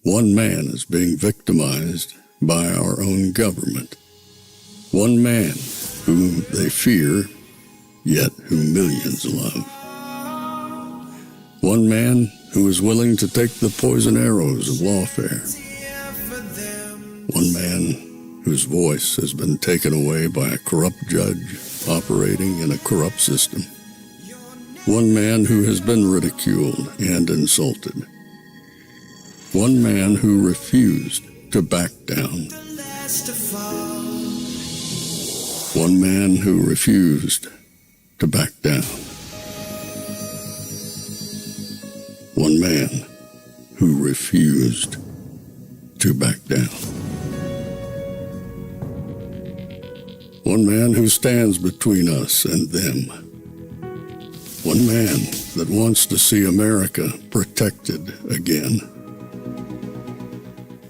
One man is being victimized by our own government. One man whom they fear, yet whom millions love. One man who is willing to take the poison arrows of lawfare. One man whose voice has been taken away by a corrupt judge operating in a corrupt system. One man who has been ridiculed and insulted. One man who refused to back down. One man who refused to back down. One man who refused to back down. One man who stands between us and them. One man that wants to see America protected again.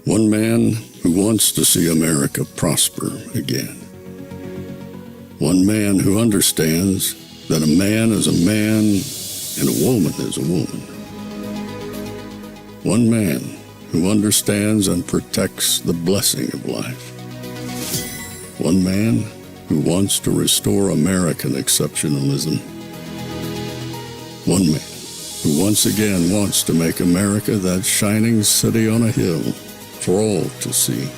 One man who wants to see America prosper again. One man who understands that a man is a man and a woman is a woman. One man who understands and protects the blessing of life. One man who wants to restore American exceptionalism. One man who once again wants to make America that shining city on a hill for all to see.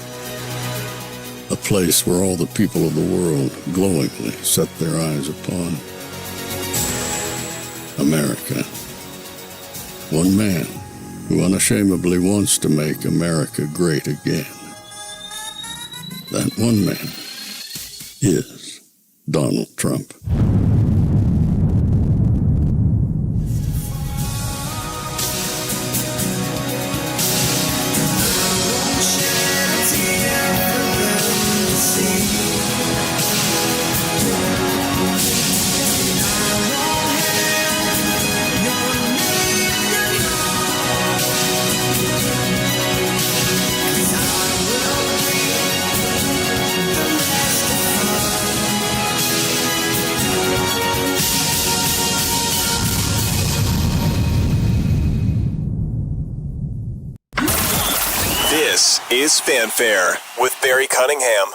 A place where all the people of the world glowingly set their eyes upon. America. One man who unashamedly wants to make America great again. That one man is Donald Trump. This is Fanfare with Barry Cunningham.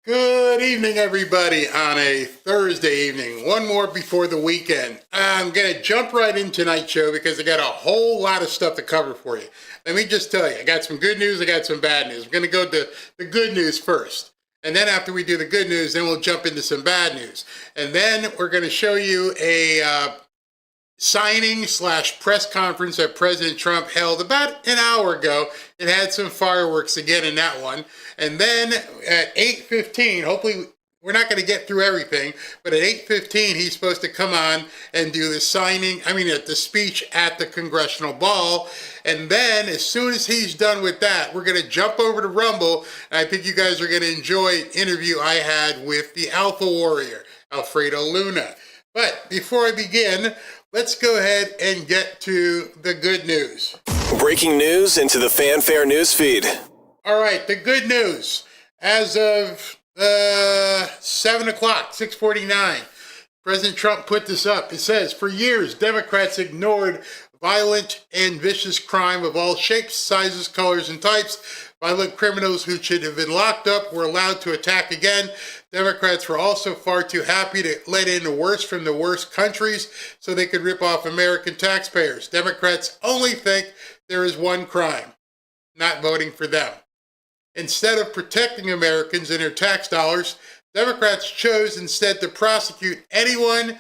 Good evening, everybody, on a Thursday evening. One more before the weekend. I'm going to jump right into tonight's show because I got a whole lot of stuff to cover for you. Let me just tell you, I got some good news, I got some bad news. We're going to go to the good news first. And then after we do the good news, then we'll jump into some bad news. And then we're going to show you a signing/press conference that President Trump held about an hour ago. It had some fireworks again in that one. And then at 8:15, hopefully we're not going to get through everything, but at 8:15 he's supposed to come on and do the the speech at the Congressional Ball. And then as soon as he's done with that, we're going to jump over to Rumble. And I think you guys are going to enjoy an interview I had with the AlphaWarrior, Alfredo Luna. But before I begin, let's go ahead and get to the good news. Breaking news into the Fanfare news feed. All right, the good news. As of 7 o'clock, 6:49, President Trump put this up. It says, for years, Democrats ignored violent and vicious crime of all shapes, sizes, colors, and types. Violent criminals who should have been locked up were allowed to attack again. Democrats were also far too happy to let in the worst from the worst countries so they could rip off American taxpayers. Democrats only think there is one crime, not voting for them. Instead of protecting Americans and their tax dollars, Democrats chose instead to prosecute anyone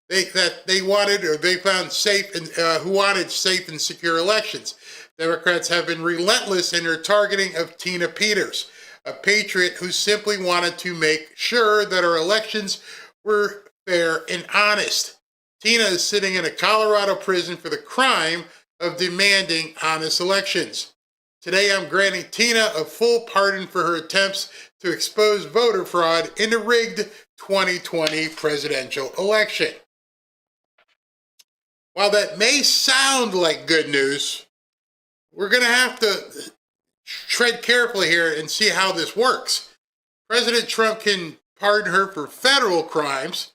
that they wanted or they found safe and who wanted safe and secure elections. Democrats have been relentless in their targeting of Tina Peters, a patriot who simply wanted to make sure that our elections were fair and honest. Tina is sitting in a Colorado prison for the crime of demanding honest elections. Today, I'm granting Tina a full pardon for her attempts to expose voter fraud in the rigged 2020 presidential election. While that may sound like good news, we're going to have to tread carefully here and see how this works. President Trump can pardon her for federal crimes,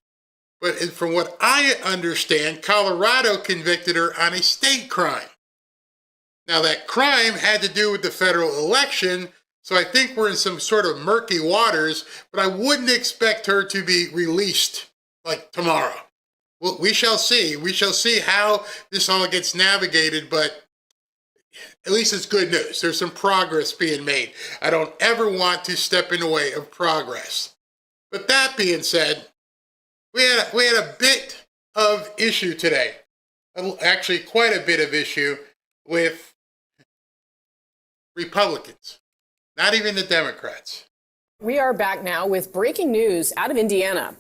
but from what I understand, Colorado convicted her on a state crime. Now, that crime had to do with the federal election, so I think we're in some sort of murky waters, but I wouldn't expect her to be released like tomorrow. Well, we shall see. We shall see how this all gets navigated, but at least it's good news. There's some progress being made. I don't ever want to step in the way of progress. But that being said, we had a bit of issue today. Actually, quite a bit of issue with Republicans, not even the Democrats. We are back now with breaking news out of Indiana.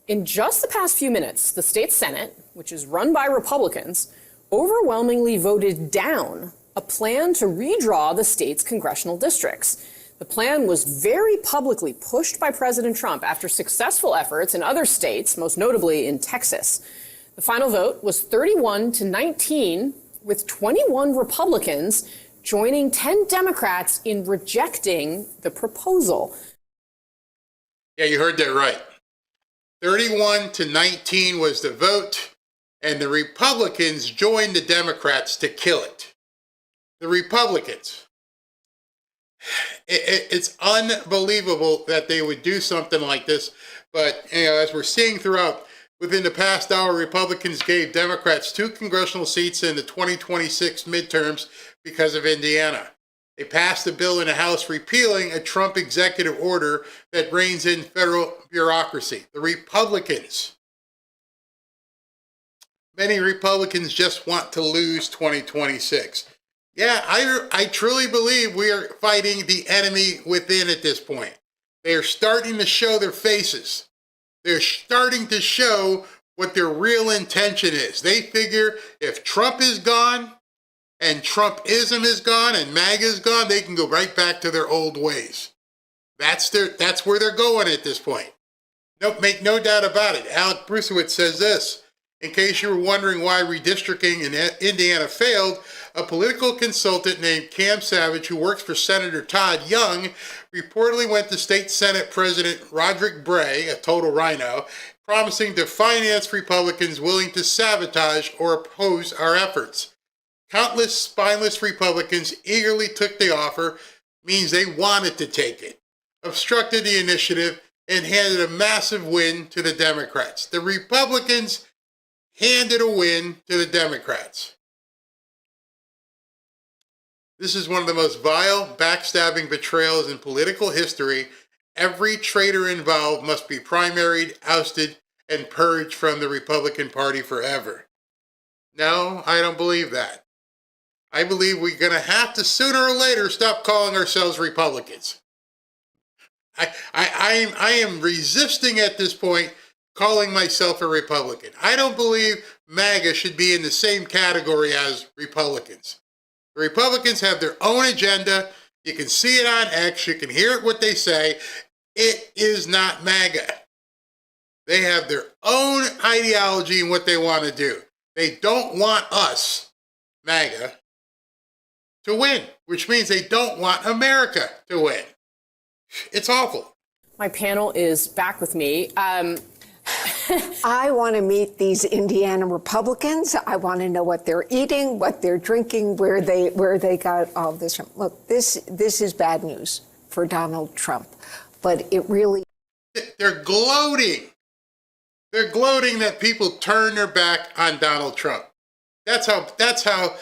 In just the past few minutes, the state Senate, which is run by Republicans, overwhelmingly voted down a plan to redraw the state's congressional districts. The plan was very publicly pushed by President Trump after successful efforts in other states, most notably in Texas. The final vote was 31-19, with 21 Republicans joining 10 Democrats in rejecting the proposal. Yeah, you heard that right. 31-19 was the vote, and the Republicans joined the Democrats to kill it. The Republicans. It's unbelievable that they would do something like this, but as we're seeing throughout, within the past hour, Republicans gave Democrats 2 congressional seats in the 2026 midterms because of Indiana. They passed a bill in the House repealing a Trump executive order that reins in federal bureaucracy. The Republicans. Many Republicans just want to lose 2026. Yeah, I truly believe we are fighting the enemy within at this point. They are starting to show their faces. They're starting to show what their real intention is. They figure if Trump is gone and Trumpism is gone and MAGA is gone, they can go right back to their old ways. That's where they're going at this point. No, make no doubt about it. Alec Brusewitz says this. In case you were wondering why redistricting in Indiana failed, a political consultant named Cam Savage, who works for Senator Todd Young, reportedly went to State Senate President Roderick Bray, a total rhino, promising to finance Republicans willing to sabotage or oppose our efforts. Countless spineless Republicans eagerly took the offer, means they wanted to take it, obstructed the initiative, and handed a massive win to the Democrats. The Republicans handed a win to the Democrats. This is one of the most vile, backstabbing betrayals in political history. Every traitor involved must be primaried, ousted, and purged from the Republican Party forever. No, I don't believe that. I believe we're going to have to sooner or later stop calling ourselves Republicans. I am resisting at this point calling myself a Republican. I don't believe MAGA should be in the same category as Republicans. The Republicans have their own agenda. You can see it on X. You can hear it what they say. It is not MAGA. They have their own ideology and what they want to do. They don't want us, MAGA, to win, which means they don't want America to win. It's awful. My panel is back with me. I want to meet these Indiana Republicans. I want to know what they're eating, what they're drinking, where they got all this from. Look, this is bad news for Donald Trump, but it really... They're gloating. They're gloating that people turn their back on Donald Trump. That's how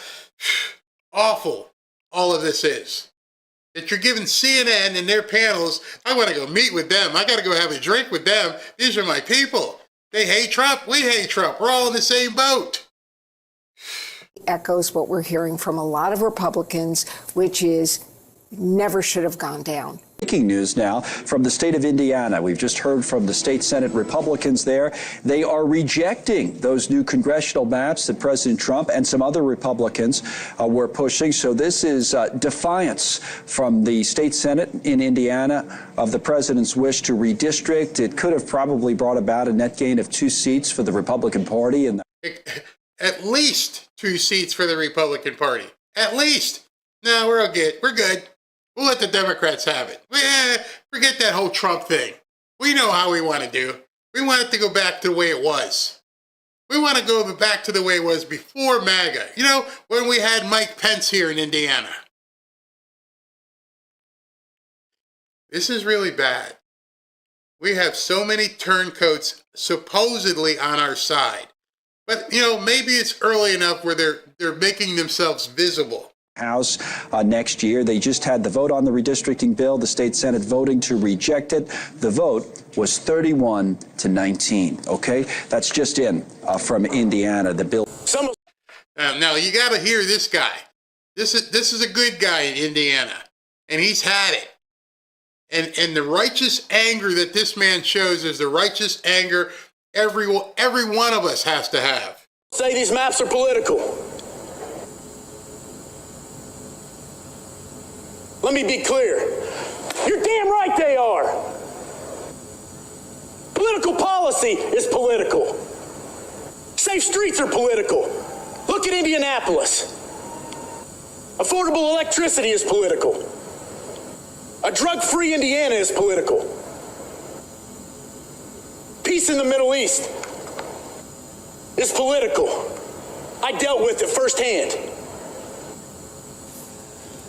awful all of this is. That you're giving CNN and their panels, I want to go meet with them. I got to go have a drink with them. These are my people. They hate Trump. We hate Trump. We're all in the same boat. Echoes what we're hearing from a lot of Republicans, which is never should have gone down. Breaking news now from the state of Indiana. We've just heard from the state Senate Republicans there. They are rejecting those new congressional maps that President Trump and some other Republicans were pushing. So this is defiance from the state Senate in Indiana of the president's wish to redistrict. It could have probably brought about a net gain of 2 seats for the Republican Party. And at least 2 seats for the Republican Party. At least. No, we're good. We're good. We'll let the Democrats have it. Forget that whole Trump thing. We know how we want to do. We want it to go back to the way it was. We want to go back to the way it was before MAGA. You know, when we had Mike Pence here in Indiana. This is really bad. We have so many turncoats supposedly on our side. But, you know, maybe it's early enough where they're making themselves visible. House next year. They just had the vote on the redistricting bill, the state Senate voting to reject it. The vote was 31-19. Okay, that's just in from Indiana. The bill. Now you got to hear this guy. This is a good guy in Indiana, and he's had it. And the righteous anger that this man shows is the righteous anger every one of us has to have. Say these maps are political. Let me be clear. You're damn right they are. Political policy is political. Safe streets are political. Look at Indianapolis. Affordable electricity is political. A drug-free Indiana is political. Peace in the Middle East is political. I dealt with it firsthand.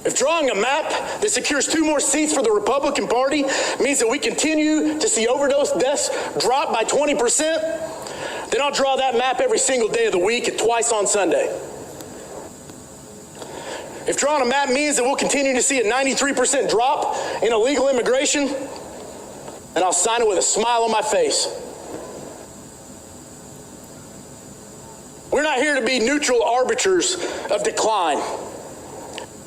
If drawing a map that secures 2 more seats for the Republican Party means that we continue to see overdose deaths drop by 20%, then I'll draw that map every single day of the week and twice on Sunday. If drawing a map means that we'll continue to see a 93% drop in illegal immigration, then I'll sign it with a smile on my face. We're not here to be neutral arbiters of decline.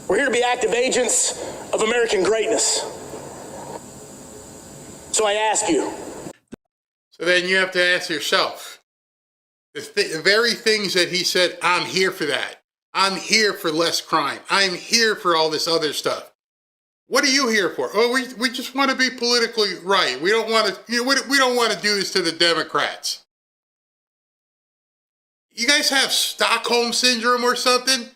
We're here to be active agents of American greatness. So I ask you. So then you have to ask yourself, the very things that he said, I'm here for that. I'm here for less crime. I'm here for all this other stuff. What are you here for? Oh, we just want to be politically right. We don't want to, we don't want to do this to the Democrats. You guys have Stockholm syndrome or something?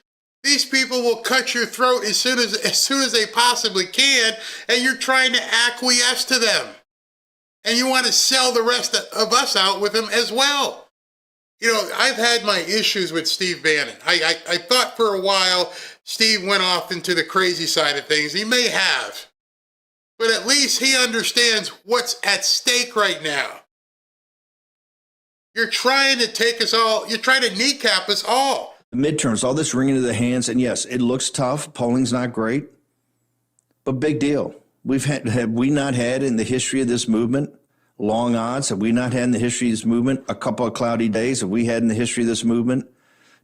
These people will cut your throat as soon as they possibly can, and you're trying to acquiesce to them. And you want to sell the rest of us out with them as well. You know, I've had my issues with Steve Bannon. I thought for a while Steve went off into the crazy side of things. He may have. But at least he understands what's at stake right now. You're trying to take us all, you're trying to kneecap us all. Midterms, all this ringing of the hands, and yes, it looks tough. Polling's not great, but big deal. Have we not had in the history of this movement long odds? Have we not had in the history of this movement a couple of cloudy days? Have we had in the history of this movement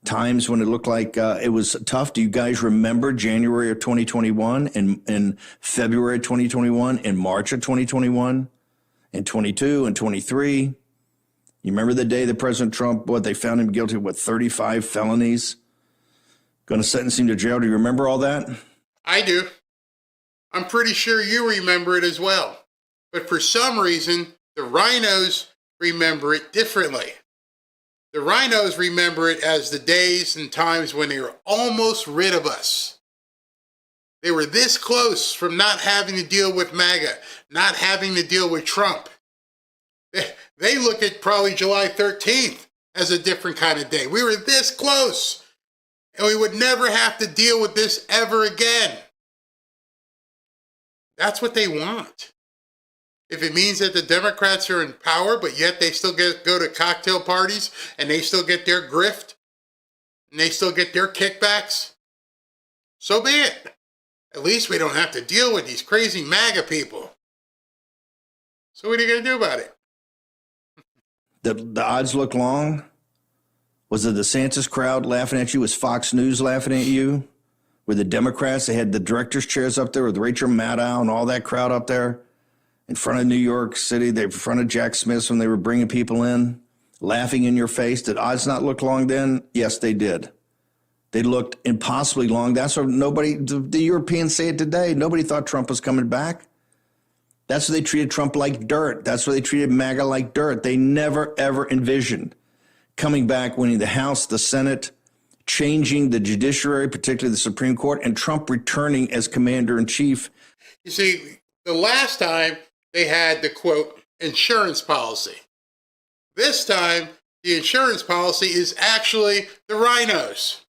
times when it looked like it was tough? Do you guys remember January of 2021 and February of 2021 and March of 2021 and 22 and 23? You remember the day that President Trump, they found him guilty of 35 felonies? Going to sentence him to jail. Do you remember all that? I do. I'm pretty sure you remember it as well. But for some reason, the rhinos remember it differently. The rhinos remember it as the days and times when they were almost rid of us. They were this close from not having to deal with MAGA, not having to deal with Trump. They look at probably July 13th as a different kind of day. We were this close, and we would never have to deal with this ever again. That's what they want. If it means that the Democrats are in power, but yet they still go to cocktail parties, and they still get their grift, and they still get their kickbacks, so be it. At least we don't have to deal with these crazy MAGA people. So what are you going to do about it? The odds look long. Was the DeSantis crowd laughing at you? Was Fox News laughing at you? Were the Democrats, they had the director's chairs up there with Rachel Maddow and all that crowd up there in front of New York City, they in front of Jack Smith's when they were bringing people in, laughing in your face. Did odds not look long then? Yes, they did. They looked impossibly long. That's what the Europeans say it today. Nobody thought Trump was coming back. That's why they treated Trump like dirt. That's why they treated MAGA like dirt. They never, ever envisioned coming back, winning the House, the Senate, changing the judiciary, particularly the Supreme Court, and Trump returning as commander-in-chief. You see, the last time they had the, quote, insurance policy. This time, the insurance policy is actually the rhinos.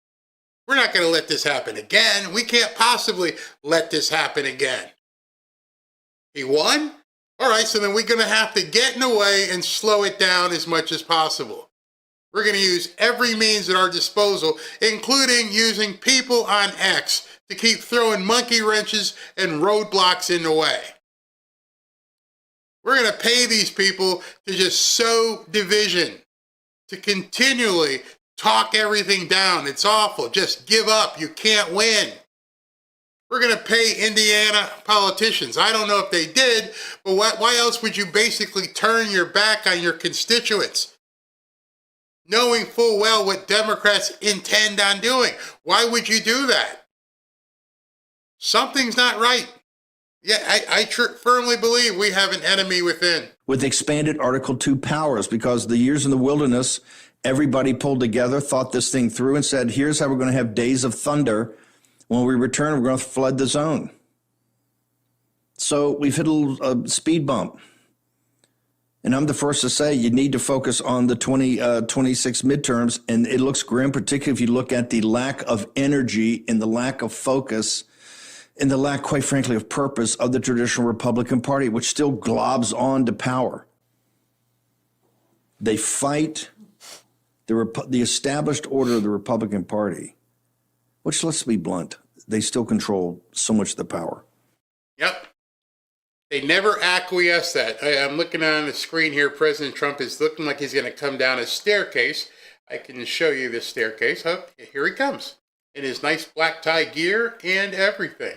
We're not going to let this happen again. We can't possibly let this happen again. He won? All right, so then we're going to have to get in the way and slow it down as much as possible. We're going to use every means at our disposal, including using people on X to keep throwing monkey wrenches and roadblocks in the way. We're going to pay these people to just sow division, to continually talk everything down. It's awful. Just give up. You can't win. We're going to pay Indiana politicians. I don't know if they did, but why else would you basically turn your back on your constituents, knowing full well what Democrats intend on doing? Why would you do that? Something's not right. Yeah, I firmly believe we have an enemy within. With expanded Article 2 powers, because the years in the wilderness, everybody pulled together, thought this thing through, and said, here's how we're going to have days of thunder. When we return, we're going to flood the zone. So we've hit a speed bump. And I'm the first to say you need to focus on the 2026 midterms, and it looks grim, particularly if you look at the lack of energy and the lack of focus and the lack, quite frankly, of purpose of the traditional Republican Party, which still globs on to power. They fight the established order of the Republican Party, which, let's be blunt, they still control so much of the power. Yep. They never acquiesce that. I'm looking on the screen here. President Trump is looking like he's going to come down a staircase. I can show you this staircase. Oh, here he comes in his nice black tie gear and everything.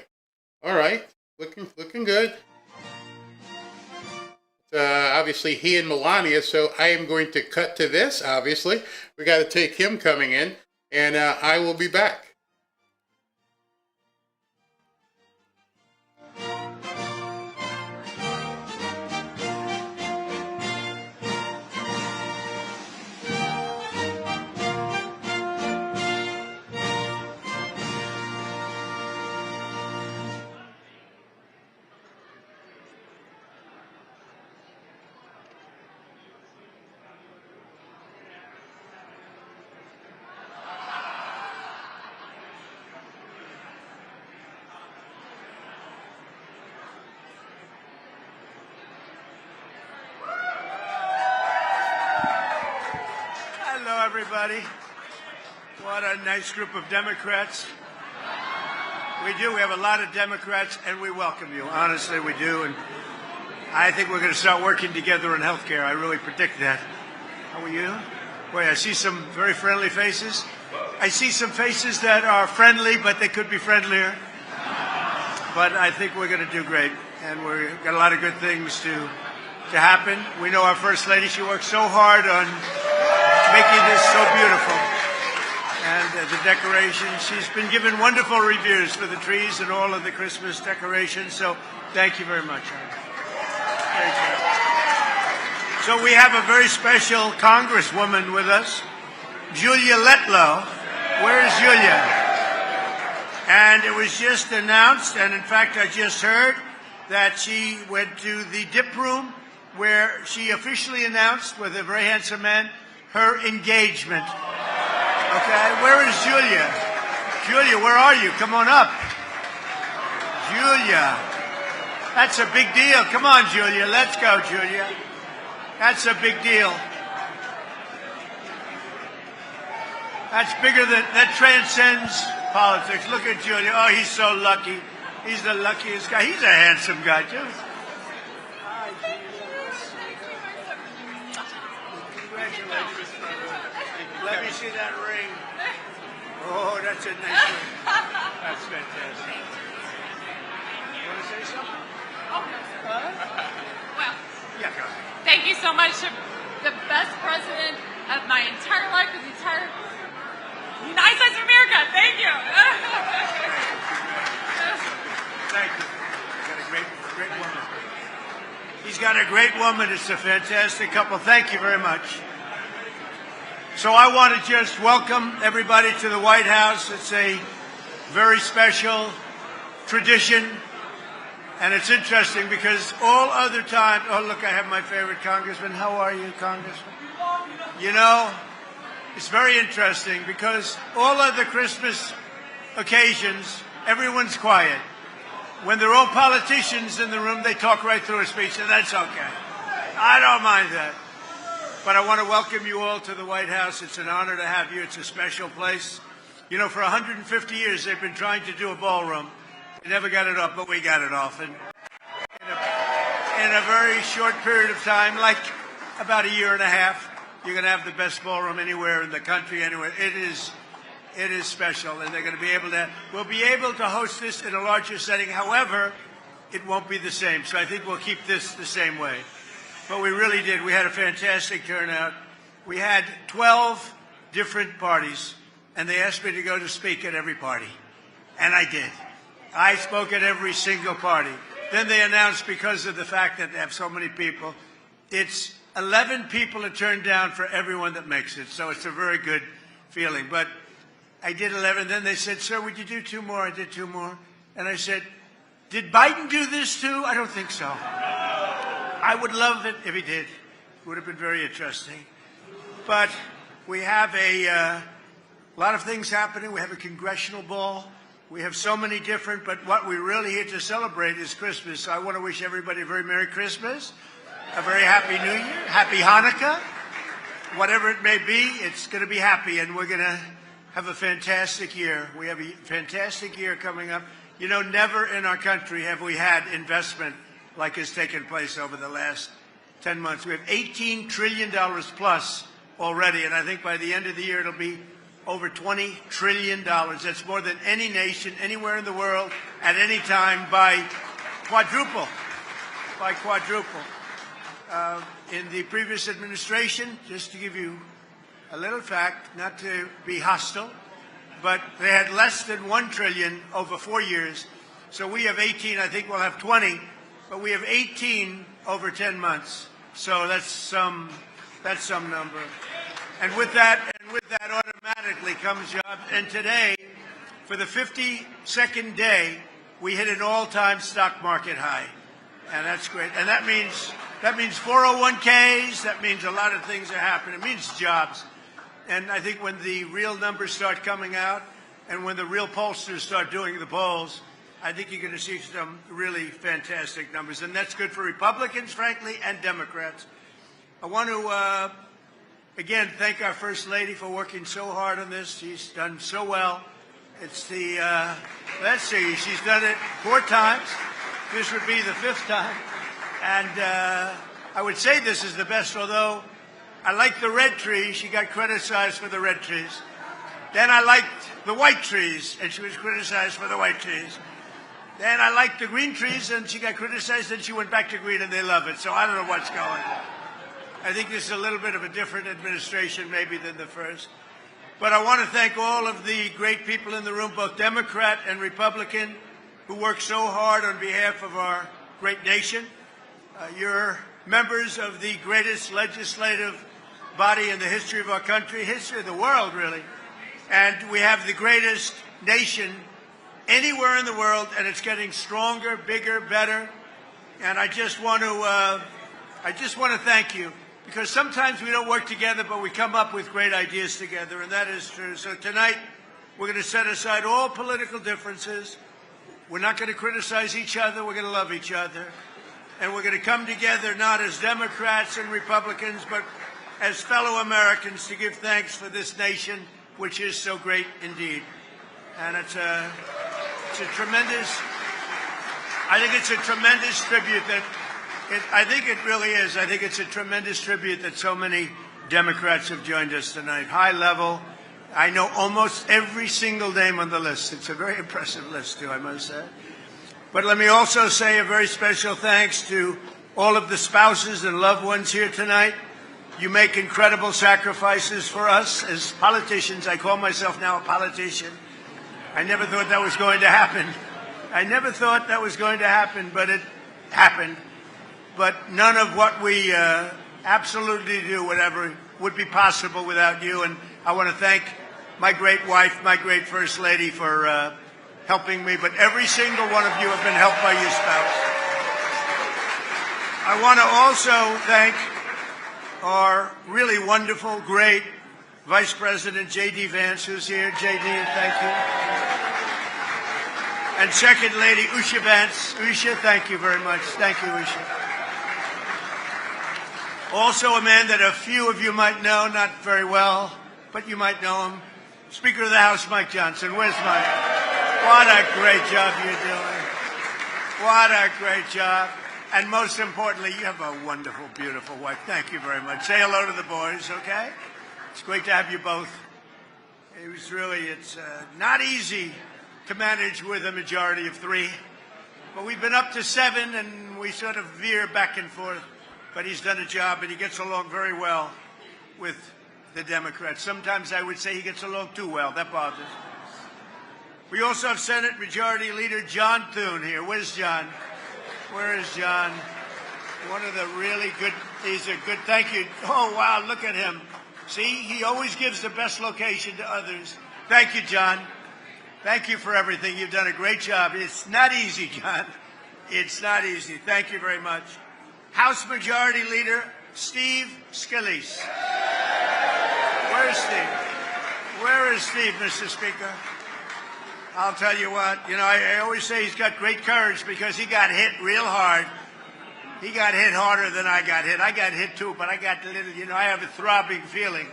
All right, looking good. Obviously, he and Melania, so I am going to cut to this, obviously. We got to take him coming in, and I will be back. Everybody. What a nice group of Democrats. We have a lot of Democrats, and we welcome you. Honestly, we do. And I think we're going to start working together in health care. I really predict that. How are you? Boy, I see some very friendly faces. I see some faces that are friendly, but they could be friendlier. But I think we're going to do great. And we've got a lot of good things to happen. We know our First Lady, she works so hard on making this so beautiful. And the decorations, she's been given wonderful reviews for the trees and all of the Christmas decorations. So thank you very much. Thank you. So we have a very special Congresswoman with us, Julia Letlow. Where is Julia? And it was just announced, and in fact I just heard that she went to the dip room where she officially announced with a very handsome man her engagement. Okay, where is Julia? Julia, where are you? Come on up. Julia, that's a big deal. Come on, Julia, let's go, Julia. That's a big deal. That's bigger than, that transcends politics. Look at Julia. Oh, he's so lucky. He's the luckiest guy. He's a handsome guy, too. Congratulations. Let me see that ring. Oh, that's a nice ring. That's fantastic. You want to say something? Oh, well, yeah, go ahead. Thank you so much. The best president of my entire life, of the entire United States of America. Thank you. Thank you. He's got a great woman. He's got a great woman. It's a fantastic couple. Thank you very much. So I want to just welcome everybody to the White House. It's a very special tradition. And it's interesting because all other times, oh, look, I have my favorite congressman. How are you, Congressman? You know, it's very interesting because all other Christmas occasions, everyone's quiet. When they're all politicians in the room, they talk right through a speech, and that's okay. I don't mind that. But I want to welcome you all to the White House. It's an honor to have you. It's a special place. You know, for 150 years, they've been trying to do a ballroom. They never got it off, but we got it off. And in a very short period of time, like about a year and a half, you're going to have the best ballroom anywhere in the country, anywhere. It is special, and they're going to be able to, we'll be able to host this in a larger setting. However, it won't be the same. So I think we'll keep this the same way. But we really did. We had a fantastic turnout. We had 12 different parties, and they asked me to go to speak at every party. And I did. I spoke at every single party. Then they announced, because of the fact that they have so many people, it's 11 people are turned down for everyone that makes it. So it's a very good feeling. But I did 11. Then they said, sir, would you do 2 more? I did 2 more. And I said, did Biden do this too? I don't think so. I would love it if he did. It would have been very interesting. But we have a lot of things happening. We have a congressional ball. We have so many different, but what we're really here to celebrate is Christmas. So I want to wish everybody a very Merry Christmas, a very Happy New Year, Happy Hanukkah. Whatever it may be, it's going to be happy, and we're going to have a fantastic year. We have a fantastic year coming up. You know, never in our country have we had investment like has taken place over the last 10 months. We have $18 trillion plus already, and I think by the end of the year it'll be over $20 trillion. That's more than any nation anywhere in the world at any time by quadruple. In the previous administration, just to give you a little fact, not to be hostile, but they had less than $1 trillion over 4 years. So we have 18, I think we'll have 20, but we have 18 over 10 months. So that's some number. And with that automatically comes jobs. And today, for the 52nd day, we hit an all-time stock market high. And that's great. And that means 401ks, that means a lot of things are happening. It means jobs. And I think when the real numbers start coming out and when the real pollsters start doing the polls, I think you're going to see some really fantastic numbers. And that's good for Republicans, frankly, and Democrats. I want to, again, thank our First Lady for working so hard on this. She's done so well. It's the, let's see, she's done it 4 times. This would be the 5th time. And I would say this is the best, although I like the red trees. She got criticized for the red trees. Then I liked the white trees, and she was criticized for the white trees. Then I liked the green trees, and she got criticized, and she went back to green, and they love it. So I don't know what's going on. I think this is a little bit of a different administration maybe than the first. But I want to thank all of the great people in the room, both Democrat and Republican, who work so hard on behalf of our great nation. You're members of the greatest legislative body in the history of our country, history of the world, really. And we have the greatest nation anywhere in the world, and it's getting stronger, bigger, better. And I just want to thank you, because sometimes we don't work together, but we come up with great ideas together, and that is true. So tonight, we're going to set aside all political differences. We're not going to criticize each other. We're going to love each other. And we're going to come together not as Democrats and Republicans, but as fellow Americans to give thanks for this nation, which is so great indeed. And it's a tremendous, I think it's a tremendous tribute that, I think it really is. I think it's a tremendous tribute that so many Democrats have joined us tonight. High level. I know almost every single name on the list. It's a very impressive list, too, I must say. But let me also say a very special thanks to all of the spouses and loved ones here tonight. You make incredible sacrifices for us as politicians. I call myself now a politician. I never thought that was going to happen. But it happened. But none of what we absolutely do, whatever, would be possible without you. And I want to thank my great wife, my great First Lady for helping me. But every single one of you have been helped by your spouse. I want to also thank our really wonderful, great Vice President J.D. Vance, who's here. J.D., thank you. And Second Lady Usha Vance. Usha, thank you very much. Thank you, Usha. Also a man that a few of you might know, not very well, but you might know him. Speaker of the House, Mike Johnson. Where's Mike? What a great job you're doing. What a great job. And most importantly, you have a wonderful, beautiful wife. Thank you very much. Say hello to the boys, okay? It's great to have you both. It's not easy to manage with a majority of 3. But we've been up to 7, and we sort of veer back and forth. But he's done a job, and he gets along very well with the Democrats. Sometimes I would say he gets along too well. That bothers me. We also have Senate Majority Leader John Thune here. Where's John? Where is John? One of the really good, he's a good, thank you. Oh, wow, look at him. See, he always gives the best location to others. Thank you, John. Thank you for everything. You've done a great job. It's not easy, John. It's not easy. Thank you very much. House Majority Leader Steve Scalise. Where's Steve? Where is Steve, Mr. Speaker? I'll tell you what, I always say he's got great courage because he got hit real hard. He got hit harder than I got hit. I got hit too, but I got a little, I have a throbbing feeling.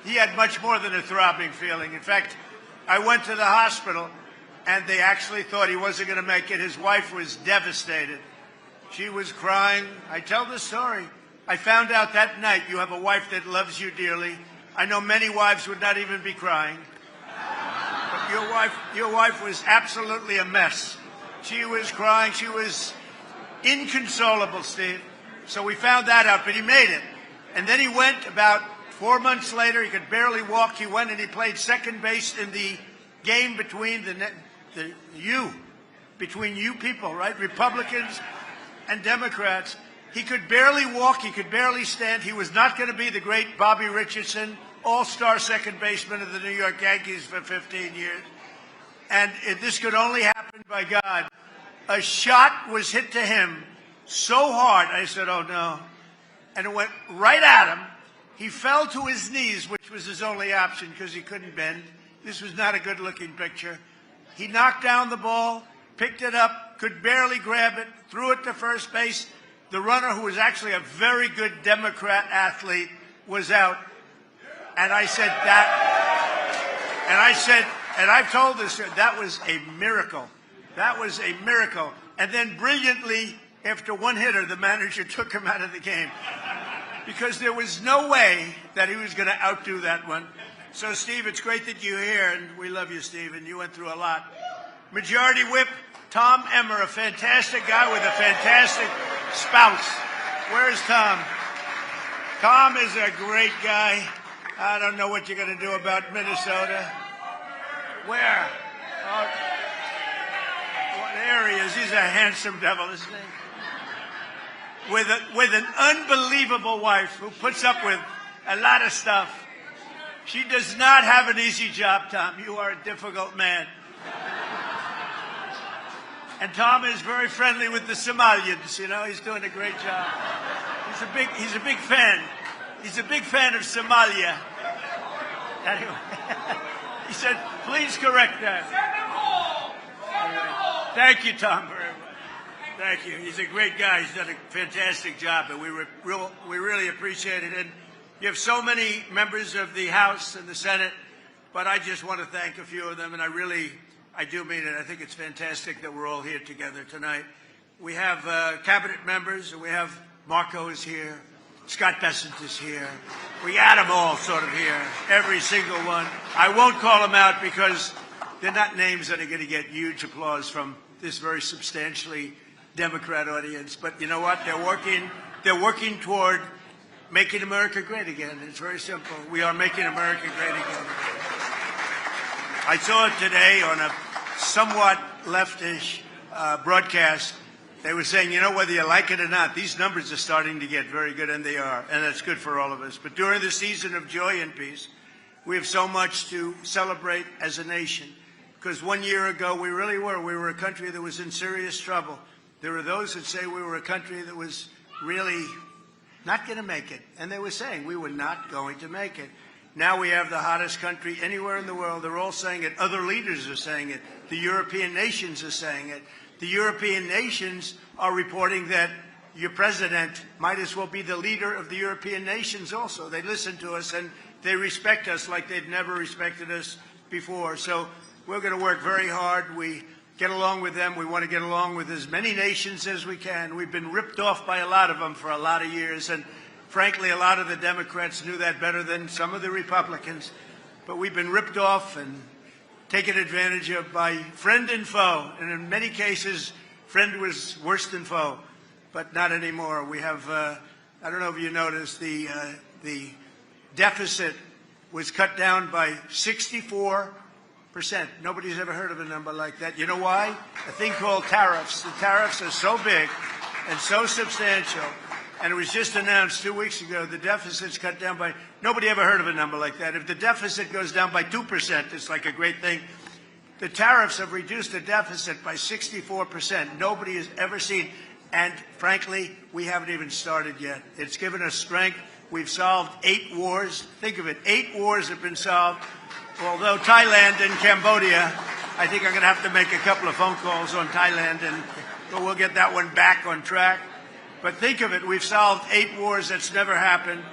He had much more than a throbbing feeling. In fact, I went to the hospital, and they actually thought he wasn't going to make it. His wife was devastated. She was crying. I tell the story. I found out that night you have a wife that loves you dearly. I know many wives would not even be crying. But your wife was absolutely a mess. She was crying. She was inconsolable, Steve. So we found that out, but he made it. And then he went about 4 months later. He could barely walk. He went and he played second base in the game between between you people, right? Republicans and Democrats. He could barely walk. He could barely stand. He was not going to be the great Bobby Richardson, all-star second baseman of the New York Yankees for 15 years. And this could only happen by God. A shot was hit to him so hard, I said, oh, no. And it went right at him. He fell to his knees, which was his only option because he couldn't bend. This was not a good-looking picture. He knocked down the ball, picked it up, could barely grab it, threw it to first base. The runner, who was actually a very good Democrat athlete, was out. And I said and I've told this, that was a miracle. That was a miracle. And then brilliantly, after one hitter, the manager took him out of the game because there was no way that he was going to outdo that one. So, Steve, it's great that you're here, and we love you, Steve, and you went through a lot. Majority Whip Tom Emmer, a fantastic guy with a fantastic spouse. Where's Tom? Tom is a great guy. I don't know what you're going to do about Minnesota. Where? Oh, there he is. He's a handsome devil, isn't he? With an unbelievable wife who puts up with a lot of stuff. She does not have an easy job, Tom. You are a difficult man. And Tom is very friendly with the Somalians. He's doing a great job. He's a big fan. He's a big fan of Somalia. Anyway, he said, please correct that. Anyway, thank you, Tom, very much. Thank you. He's a great guy. He's done a fantastic job, and we really appreciate it. And you have so many members of the House and the Senate, but I just want to thank a few of them, and I do mean it. I think it's fantastic that we're all here together tonight. We have cabinet members, and we have Marco is here. Scott Bessent is here. We got them all sort of here, every single one. I won't call them out because they're not names that are going to get huge applause from this very substantially Democrat audience. But you know what? They're working toward making America great again. It's very simple. We are making America great again. I saw it today on a somewhat leftish broadcast. They were saying, whether you like it or not, these numbers are starting to get very good, and they are, and that's good for all of us. But during the season of joy and peace, we have so much to celebrate as a nation, because 1 year ago we were a country that was in serious trouble. There are those that say we were a country that was really not going to make it. And they were saying we were not going to make it. Now we have the hottest country anywhere in the world. They're all saying it. Other leaders are saying it. The European nations are saying it. The European nations are reporting that your president might as well be the leader of the European nations also. They listen to us and they respect us like they've never respected us before. So we're going to work very hard. We get along with them. We want to get along with as many nations as we can. We've been ripped off by a lot of them for a lot of years. And frankly, a lot of the Democrats knew that better than some of the Republicans. But we've been ripped off and taken advantage of by friend and foe. And in many cases, friend was worse than foe. But not anymore. We have, I don't know if you noticed, the deficit was cut down by 64%. Nobody's ever heard of a number like that. You know why? A thing called tariffs. The tariffs are so big and so substantial. And it was just announced 2 weeks ago, the deficit's cut down by, nobody ever heard of a number like that. If the deficit goes down by 2%, it's like a great thing. The tariffs have reduced the deficit by 64%. Nobody has ever seen. And frankly, we haven't even started yet. It's given us strength. We've solved 8 wars. Think of it, 8 wars have been solved. Although Thailand and Cambodia, I think I'm going to have to make a couple of phone calls on Thailand, but we'll get that one back on track. But think of it, we've solved 8 wars. That's never happened.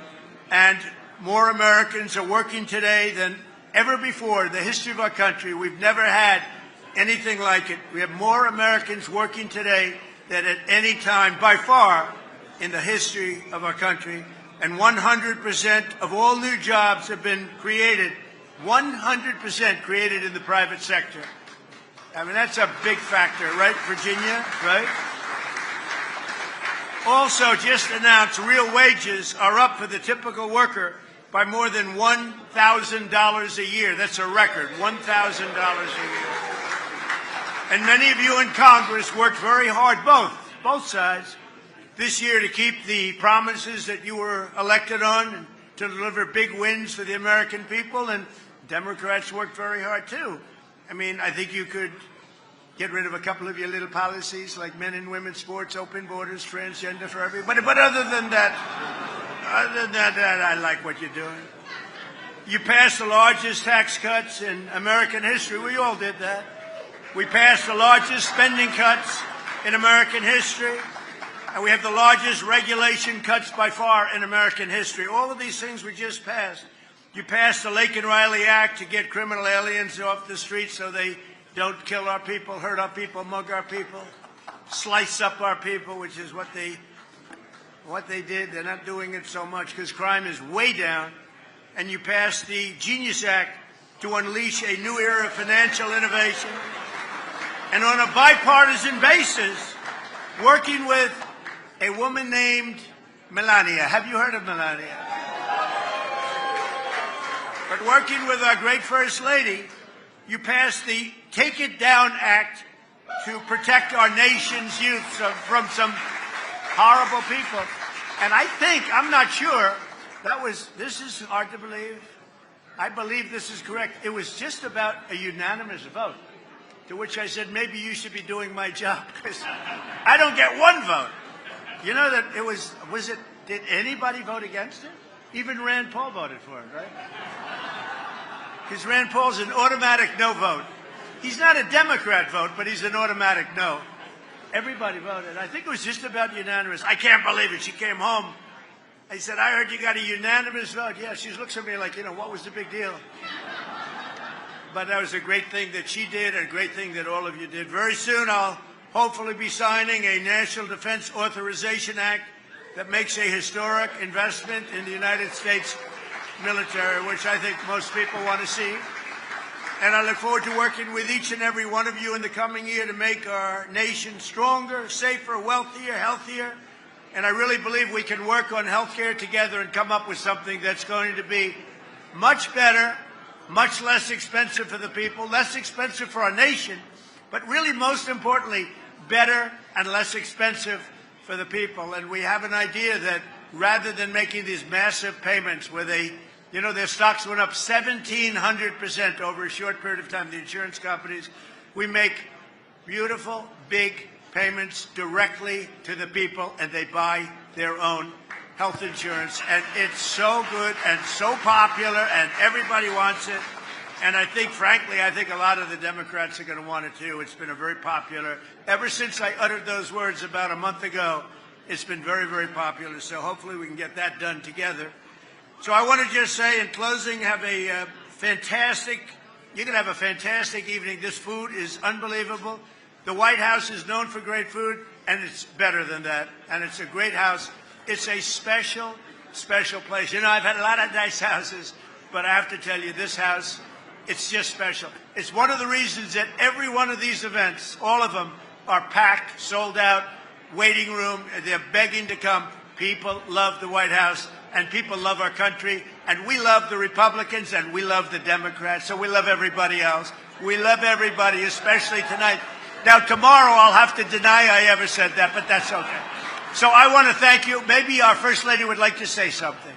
And more Americans are working today than ever before in the history of our country. We've never had anything like it. We have more Americans working today than at any time, by far, in the history of our country. And 100% of all new jobs have been created, 100% created in the private sector. I mean, that's a big factor, right, Virginia, right? Also, just announced, real wages are up for the typical worker by more than $1,000 a year. That's a record, $1,000 a year. And many of you in Congress worked very hard, both sides, this year to keep the promises that you were elected on and to deliver big wins for the American people. And Democrats worked very hard, too. I mean, I think you could get rid of a couple of your little policies like men and women's sports, open borders, transgender for everybody. But other than that, I like what you're doing. You passed the largest tax cuts in American history. We all did that. We passed the largest spending cuts in American history, and we have the largest regulation cuts by far in American history. All of these things we just passed. You passed the Lake and Riley Act to get criminal aliens off the streets so they don't kill our people, hurt our people, mug our people, slice up our people, which is what they did. They're not doing it so much because crime is way down. And you passed the Genius Act to unleash a new era of financial innovation. And on a bipartisan basis, working with a woman named Melania. Have you heard of Melania? But working with our great First Lady, you passed the Take It Down Act to protect our nation's youth from some horrible people. And I think, I'm not sure, this is hard to believe. I believe this is correct. It was just about a unanimous vote. To which I said, maybe you should be doing my job, because I don't get one vote. You know that did anybody vote against it? Even Rand Paul voted for it, right? Because Rand Paul's an automatic no vote. He's not a Democrat vote, but he's an automatic no. Everybody voted. I think it was just about unanimous. I can't believe it. She came home. I said, I heard you got a unanimous vote. Yeah, she looks at me like, what was the big deal? But that was a great thing that she did, and a great thing that all of you did. Very soon, I'll hopefully be signing a National Defense Authorization Act that makes a historic investment in the United States military, which I think most people want to see. And I look forward to working with each and every one of you in the coming year to make our nation stronger, safer, wealthier, healthier. And I really believe we can work on healthcare together and come up with something that's going to be much better, much less expensive for the people, less expensive for our nation, but really most importantly, better and less expensive for the people. And we have an idea that rather than making these massive payments where their stocks went up 1,700% over a short period of time, the insurance companies, we make beautiful, big payments directly to the people, and they buy their own health insurance, and it's so good and so popular, and everybody wants it. And I think, frankly, I think a lot of the Democrats are going to want it too. It's been a very popular. Ever since I uttered those words about a month ago, it's been very, very popular. So hopefully we can get that done together. So I want to just say in closing, have a fantastic. You're going to have a fantastic evening. This food is unbelievable. The White House is known for great food, and it's better than that. And it's a great house. It's a special, special place. You know, I've had a lot of nice houses, but I have to tell you, this house, it's just special. It's one of the reasons that every one of these events, all of them, are packed, sold out, waiting room. They're begging to come. People love the White House, and people love our country, and we love the Republicans, and we love the Democrats, so we love everybody else. We love everybody, especially tonight. Now, tomorrow I'll have to deny I ever said that, but that's okay. So I want to thank you. Maybe our First Lady would like to say something.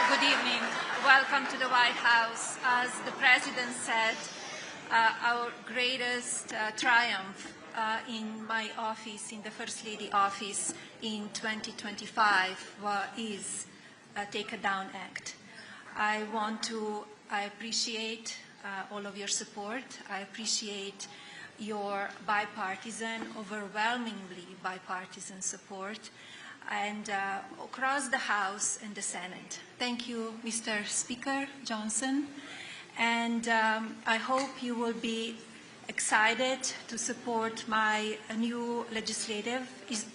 Good evening. Welcome to the White House. As the President said, our greatest triumph in my office, in the First Lady office in 2025 is Take a Down Act. I appreciate all of your support. I appreciate your bipartisan, overwhelmingly bipartisan support, and across the House and the Senate. Thank you, Mr. Speaker Johnson. And I hope you will be excited to support my new legislative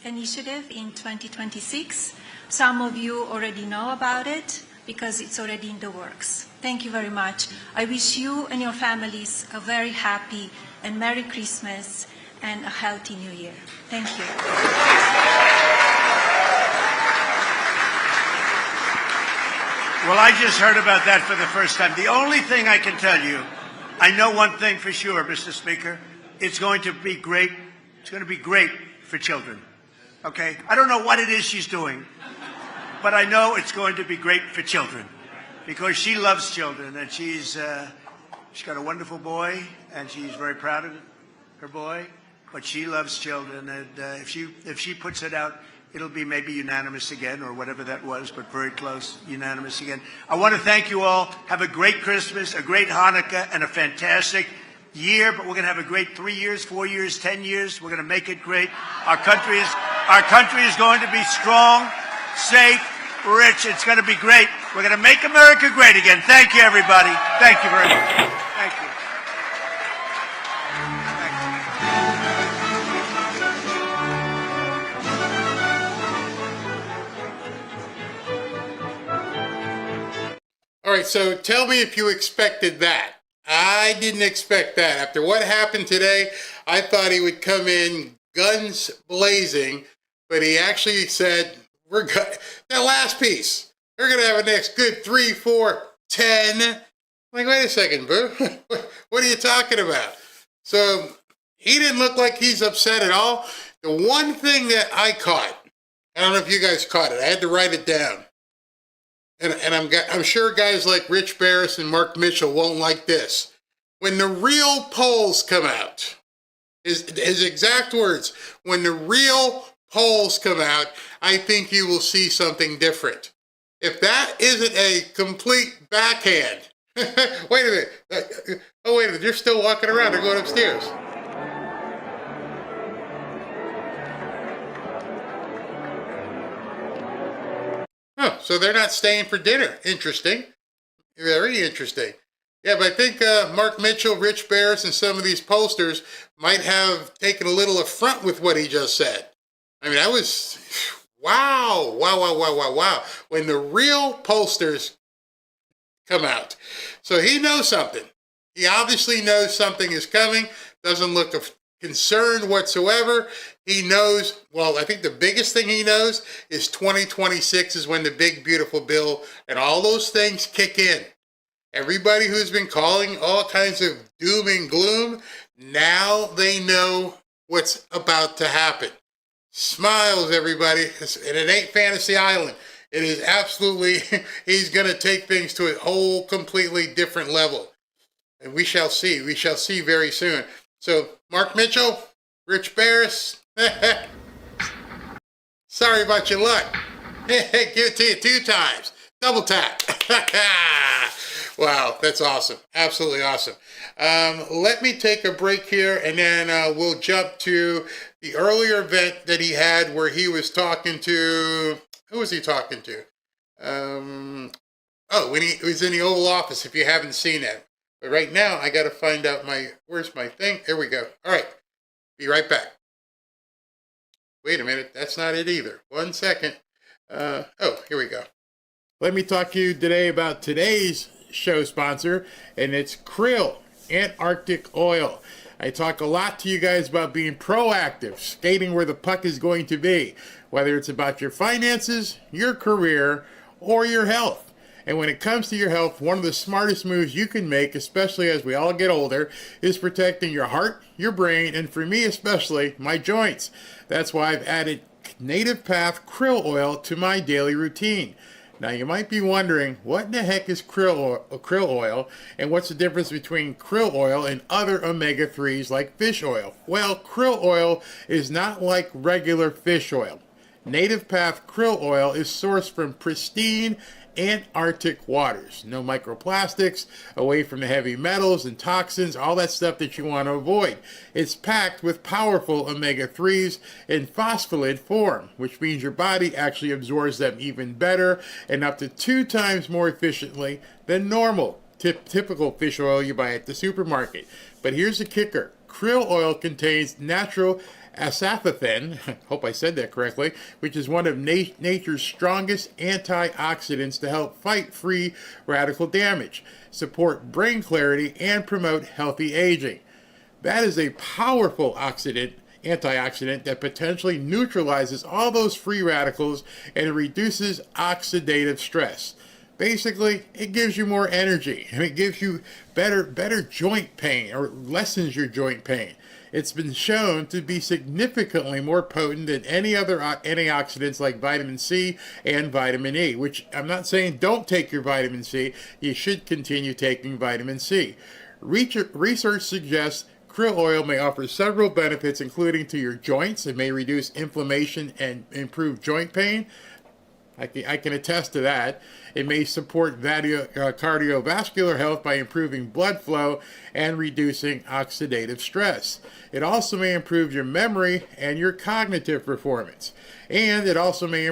initiative in 2026. Some of you already know about it because it's already in the works. Thank you very much. I wish you and your families a very happy and Merry Christmas and a healthy New Year. Thank you. Well, I just heard about that for the first time. The only thing I can tell you, I know one thing for sure, Mr. Speaker. It's going to be great. It's going to be great for children. Okay? I don't know what it is she's doing, but I know it's going to be great for children because she loves children, and she's got a wonderful boy, and she's very proud of her boy, but she loves children, and if she puts it out, it'll be maybe unanimous again, or whatever that was, but very close, unanimous again. I want to thank you all. Have a great Christmas, a great Hanukkah, and a fantastic year, but we're going to have a great 3 years, 4 years, 10 years. We're going to make it great. Our country is going to be strong, safe, rich. It's going to be great. We're going to make America great again. Thank you, everybody. Thank you very much. Thank you. All right, so tell me if you expected that. I didn't expect that. After what happened today, I thought he would come in guns blazing, but he actually said, we're good. That last piece, we're going to have a next good 3, 4, 10. I'm like, wait a second, boo. What are you talking about? So he didn't look like he's upset at all. The one thing that I caught, I don't know if you guys caught it. I had to write it down. And I'm sure guys like Rich Barris and Mark Mitchell won't like this. When the real polls come out, his exact words, when the real polls come out, I think you will see something different. If that isn't a complete backhand. Wait a minute. Oh, wait a minute. You're still walking around. They're going upstairs. Oh, so they're not staying for dinner. Interesting. Very interesting. Yeah, but I think Mark Mitchell, Rich Barris, and some of these pollsters might have taken a little affront with what he just said. I mean, that was, wow. When the real pollsters come out. So he knows something. He obviously knows something is coming. Doesn't look concerned whatsoever. He knows, well, I think the biggest thing he knows is 2026 is when the big, beautiful bill and all those things kick in. Everybody who's been calling all kinds of doom and gloom, now they know what's about to happen. Smiles, everybody. And it ain't Fantasy Island. It is absolutely, he's going to take things to a whole completely different level. And we shall see. We shall see very soon. So, Mark Mitchell, Rich Barris, Sorry about your luck. Give it to you 2 times. Double tap. Wow, that's awesome. Absolutely awesome. Let me take a break here, and then we'll jump to the earlier event that he had where he was talking to... Who was he talking to? When he was in the Oval Office, if you haven't seen that. But right now, I got to find out where's my thing? There we go. All right. Be right back. Wait a minute. That's not it either. 1 second. Here we go. Let me talk to you today about today's show sponsor, and it's Krill Antarctic Oil. I talk a lot to you guys about being proactive, skating where the puck is going to be, whether it's about your finances, your career, or your health. And when it comes to your health, one of the smartest moves you can make, especially as we all get older, is protecting your heart, your brain, and for me especially, my joints. That's why I've added Native Path Krill Oil to my daily routine. Now you might be wondering, what in the heck is krill oil, and what's the difference between krill oil and other omega-3s like fish oil? Well, krill oil is not like regular fish oil. Native Path Krill Oil is sourced from pristine Antarctic waters. No microplastics, away from the heavy metals and toxins, all that stuff that you want to avoid. It's packed with powerful omega-3s in phospholipid form, which means your body actually absorbs them even better and up to 2 times more efficiently than normal typical fish oil you buy at the supermarket. But here's the kicker. Krill oil contains natural asafoethan, hope I said that correctly, which is one of nature's strongest antioxidants to help fight free radical damage, support brain clarity, and promote healthy aging. That is a powerful antioxidant that potentially neutralizes all those free radicals and reduces oxidative stress. Basically, it gives you more energy, and it gives you better joint pain, or lessens your joint pain. It's been shown to be significantly more potent than any other antioxidants like vitamin C and vitamin E, which I'm not saying don't take your vitamin C. You should continue taking vitamin C. Research suggests krill oil may offer several benefits, including to your joints. It may reduce inflammation and improve joint pain. I can attest to that. It may support cardiovascular health by improving blood flow and reducing oxidative stress. It also may improve your memory and your cognitive performance. And it also may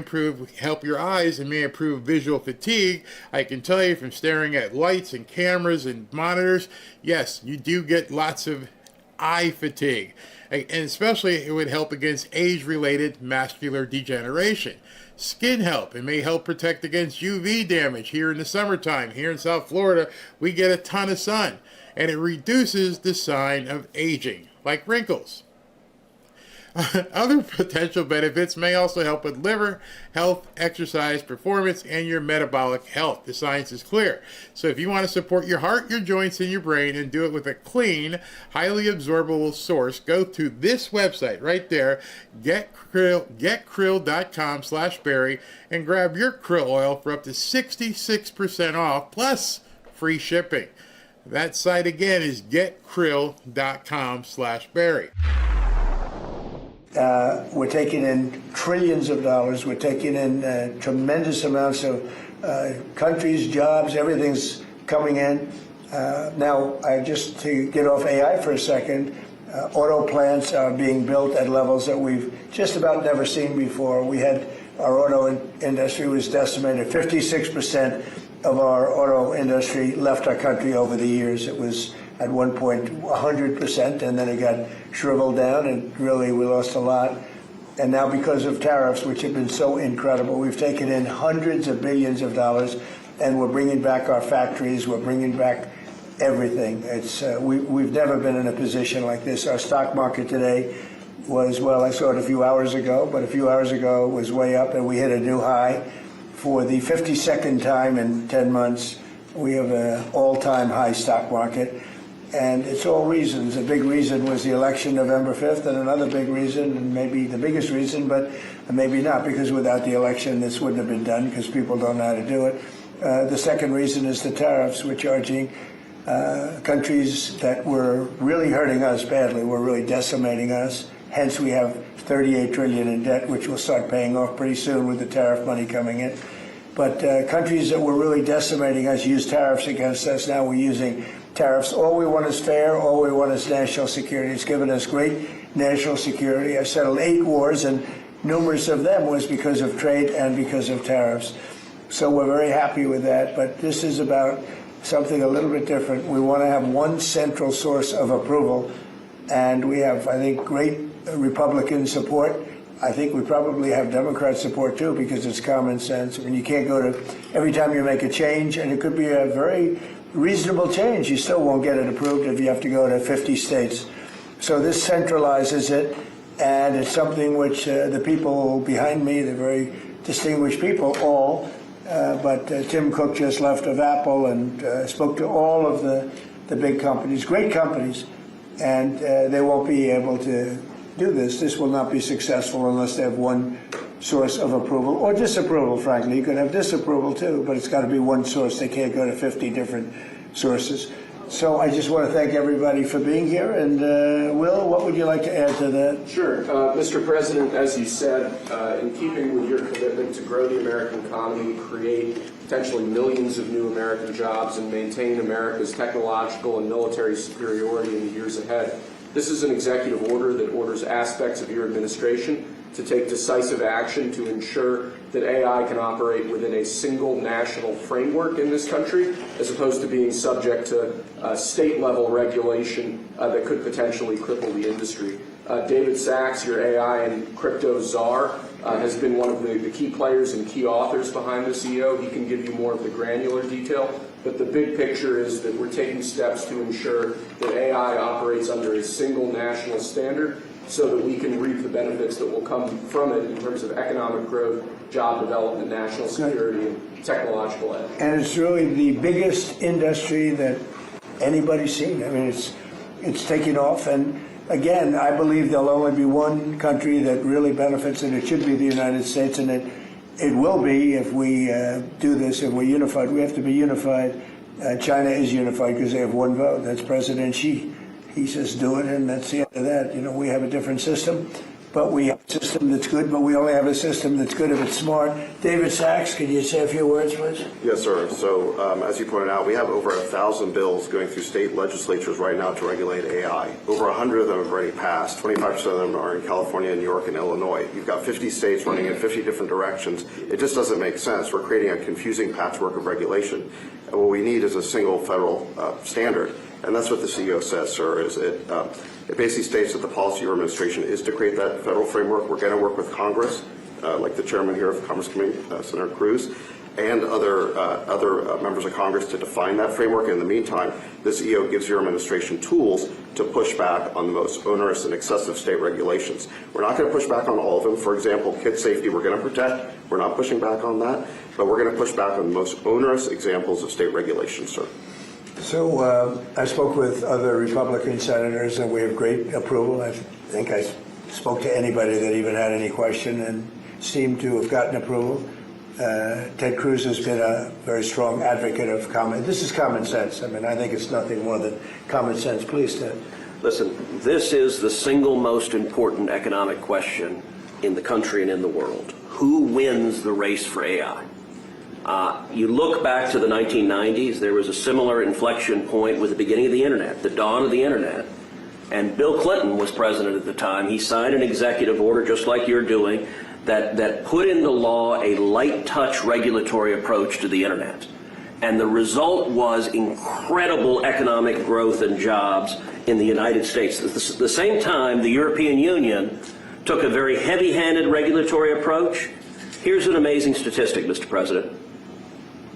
help your eyes and may improve visual fatigue. I can tell you from staring at lights and cameras and monitors, yes, you do get lots of eye fatigue. And especially it would help against age-related macular degeneration. Skin health. It may help protect against UV damage here in the summertime. Here in South Florida, we get a ton of sun. And it reduces the sign of aging, like wrinkles. Other potential benefits may also help with liver health, exercise, performance, and your metabolic health. The science is clear. So if you want to support your heart, your joints, and your brain and do it with a clean, highly absorbable source, go to this website right there, getkrill.com/Barry, and grab your krill oil for up to 66% off plus free shipping. That site again is getkrill.com/Barry. We're taking in trillions of dollars. We're taking in tremendous amounts of countries, jobs, everything's coming in. Now, just to get off AI for a second, auto plants are being built at levels that we've just about never seen before. Our auto industry was decimated. 56% of our auto industry left our country over the years. It was at one point 100%, and then it got shriveled down, and really we lost a lot. And now because of tariffs, which have been so incredible, we've taken in hundreds of billions of dollars, and we're bringing back our factories, we're bringing back everything. We've never been in a position like this. Our stock market today was, well, I saw it a few hours ago, but a few hours ago it was way up, and we hit a new high. For the 52nd time in 10 months, we have an all-time high stock market. And it's all reasons. A big reason was the election November 5th, and another big reason, and maybe the biggest reason, but maybe not, because without the election this wouldn't have been done, because people don't know how to do it. The second reason is the tariffs. We're charging countries that were really hurting us badly, were really decimating us, hence we have $38 trillion in debt, which will start paying off pretty soon with the tariff money coming in. But countries that were really decimating us use tariffs against us. Now we're using tariffs. All we want is fair. All we want is national security. It's given us great national security. I settled 8 wars, and numerous of them was because of trade and because of tariffs. So we're very happy with that. But this is about something a little bit different. We want to have one central source of approval, and we have, I think, great Republican support. I think we probably have Democrat support too, because it's common sense. I mean, you can't go to every time you make a change, and it could be a very reasonable change, you still won't get it approved if you have to go to 50 states. So this centralizes it, and it's something which the people behind me, the very distinguished people, all, but Tim Cook just left of Apple and spoke to all of the big companies, great companies, and they won't be able to do this. This will not be successful unless they have one source of approval, or disapproval, frankly. You could have disapproval too, but it's got to be one source. They can't go to 50 different sources. So I just want to thank everybody for being here. And Will, what would you like to add to that? Sure. Mr. President, as you said, in keeping with your commitment to grow the American economy, create potentially millions of new American jobs, and maintain America's technological and military superiority in the years ahead, this is an executive order that orders aspects of your administration to take decisive action to ensure that AI can operate within a single national framework in this country, as opposed to being subject to state-level regulation that could potentially cripple the industry. David Sachs, your AI and crypto czar, has been one of the key players and key authors behind this EO. He can give you more of the granular detail, but the big picture is that we're taking steps to ensure that AI operates under a single national standard so that we can reap the benefits that will come from it in terms of economic growth, job development, national security, and technological edge. And it's really the biggest industry that anybody's seen. I mean, it's taking off. And again, I believe there'll only be one country that really benefits, and it should be the United States, and it will be if we do this, if we're unified. We have to be unified. China is unified because they have one vote. That's President Xi. He says do it, and that's the end of that. You know, we have a different system, but we have a system that's good, but we only have a system that's good if it's smart. David Sachs, can you say a few words, please? Yes, sir. So, as you pointed out, we have over 1,000 bills going through state legislatures right now to regulate AI. Over 100 of them have already passed. 25% of them are in California, New York, and Illinois. You've got 50 states running in 50 different directions. It just doesn't make sense. We're creating a confusing patchwork of regulation. And what we need is a single federal standard. And that's what the CEO says, sir, is it basically states that the policy of your administration is to create that federal framework. We're going to work with Congress, like the chairman here of the Commerce Committee, Senator Cruz, and other members of Congress to define that framework. In the meantime, this EO gives your administration tools to push back on the most onerous and excessive state regulations. We're not going to push back on all of them. For example, kid safety, we're going to protect. We're not pushing back on that. But we're going to push back on the most onerous examples of state regulations, sir. So I spoke with other Republican senators, and we have great approval. I think I spoke to anybody that even had any question and seemed to have gotten approval. Ted Cruz has been a very strong advocate of common. This is common sense. I mean, I think it's nothing more than common sense. Please, Ted. Listen, this is the single most important economic question in the country and in the world. Who wins the race for AI? You look back to the 1990s, there was a similar inflection point with the beginning of the internet, the dawn of the internet. And Bill Clinton was president at the time. He signed an executive order, just like you're doing, that put into law a light touch regulatory approach to the internet. And the result was incredible economic growth and jobs in the United States. At the same time, the European Union took a very heavy-handed regulatory approach. Here's an amazing statistic, Mr. President.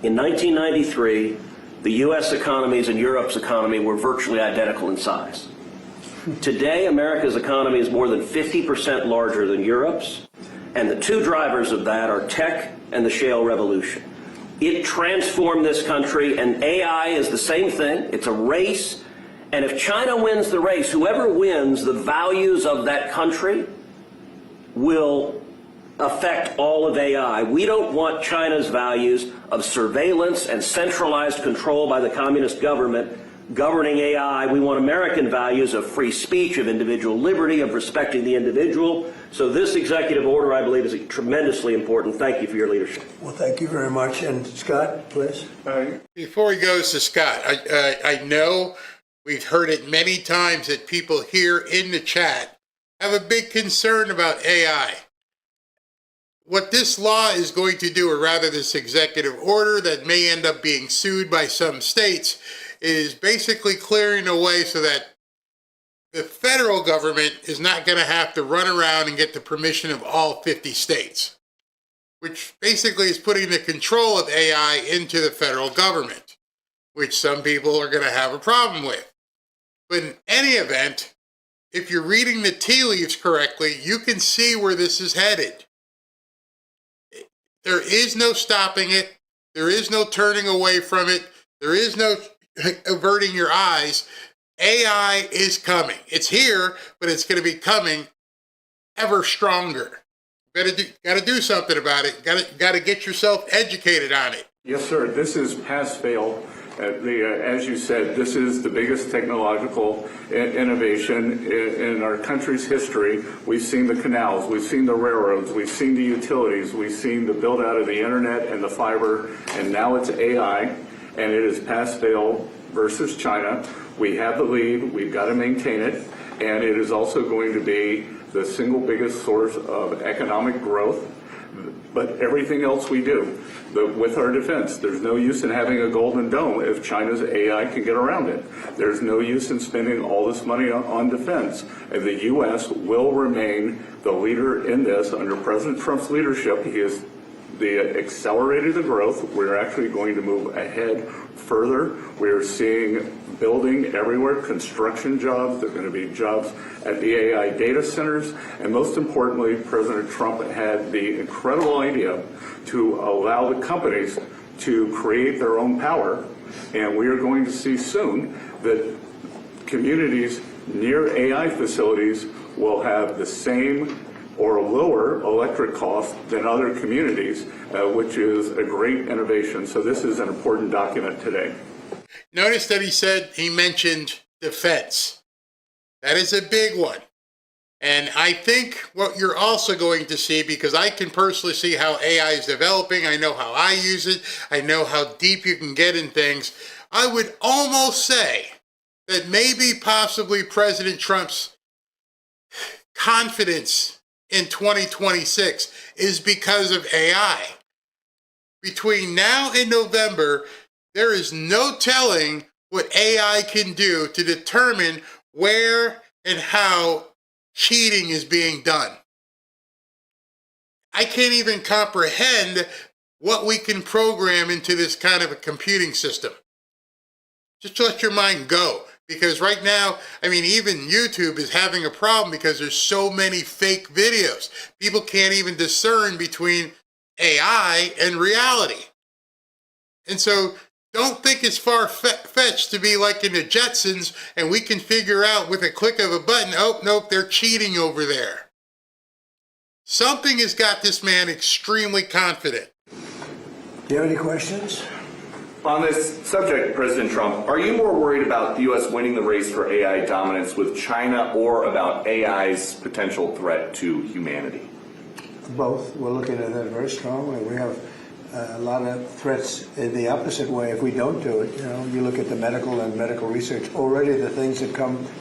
In 1993, the U.S. economies and Europe's economy were virtually identical in size. Today, America's economy is more than 50% larger than Europe's, and the two drivers of that are tech and the shale revolution. It transformed this country, and AI is the same thing. It's a race, and if China wins the race, whoever wins, the values of that country will affect all of AI. We don't want China's values of surveillance and centralized control by the communist government governing AI. We want American values of free speech, of individual liberty, of respecting the individual. So this executive order, I believe, is tremendously important. Thank you for your leadership. Well, thank you very much. And Scott, please. Before he goes to Scott, I know we've heard it many times that people here in the chat have a big concern about AI. What this law is going to do, or rather this executive order that may end up being sued by some states, is basically clearing the way so that the federal government is not going to have to run around and get the permission of all 50 states, which basically is putting the control of AI into the federal government, which some people are going to have a problem with. But in any event, if you're reading the tea leaves correctly, you can see where this is headed. There is no stopping it. There is no turning away from it. There is no averting your eyes. AI is coming. It's here, but it's going to be coming ever stronger. Got to do something about it. Got to get yourself educated on it. Yes, sir. This is pass-fail. As you said, this is the biggest technological innovation in our country's history. We've seen the canals, we've seen the railroads, we've seen the utilities, we've seen the build out of the internet and the fiber, and now it's AI, and it is pass-fail versus China. We have the lead, we've got to maintain it, and it is also going to be the single biggest source of economic growth. But everything else we do with our defense, there's no use in having a golden dome if China's AI can get around it. There's no use in spending all this money on defense. And the U.S. will remain the leader in this under President Trump's leadership. He has accelerated the growth. We're actually going to move ahead further. We're seeing building everywhere, construction jobs. There are going to be jobs at the AI data centers. And most importantly, President Trump had the incredible idea to allow the companies to create their own power. And we are going to see soon that communities near AI facilities will have the same or lower electric costs than other communities, which is a great innovation. So this is an important document today. Notice that he mentioned defense. That is a big one. And I think what you're also going to see, because I can personally see how AI is developing, I know how I use it, I know how deep you can get in things, I would almost say that maybe possibly President Trump's confidence in 2026 is because of AI. Between now and November, there is no telling what AI can do to determine where and how cheating is being done. I can't even comprehend what we can program into this kind of a computing system. Just let your mind go. Because right now, I mean, even YouTube is having a problem because there's so many fake videos. People can't even discern between AI and reality. And so don't think it's far-fetched to be like in the Jetsons and we can figure out with a click of a button, oh, nope, they're cheating over there. Something has got this man extremely confident. Do you have any questions? On this subject, President Trump, are you more worried about the U.S. winning the race for AI dominance with China or about AI's potential threat to humanity? Both. We're looking at that very strongly. We have a lot of threats in the opposite way if we don't do it. You know, you look at the medical and medical research. Already the things that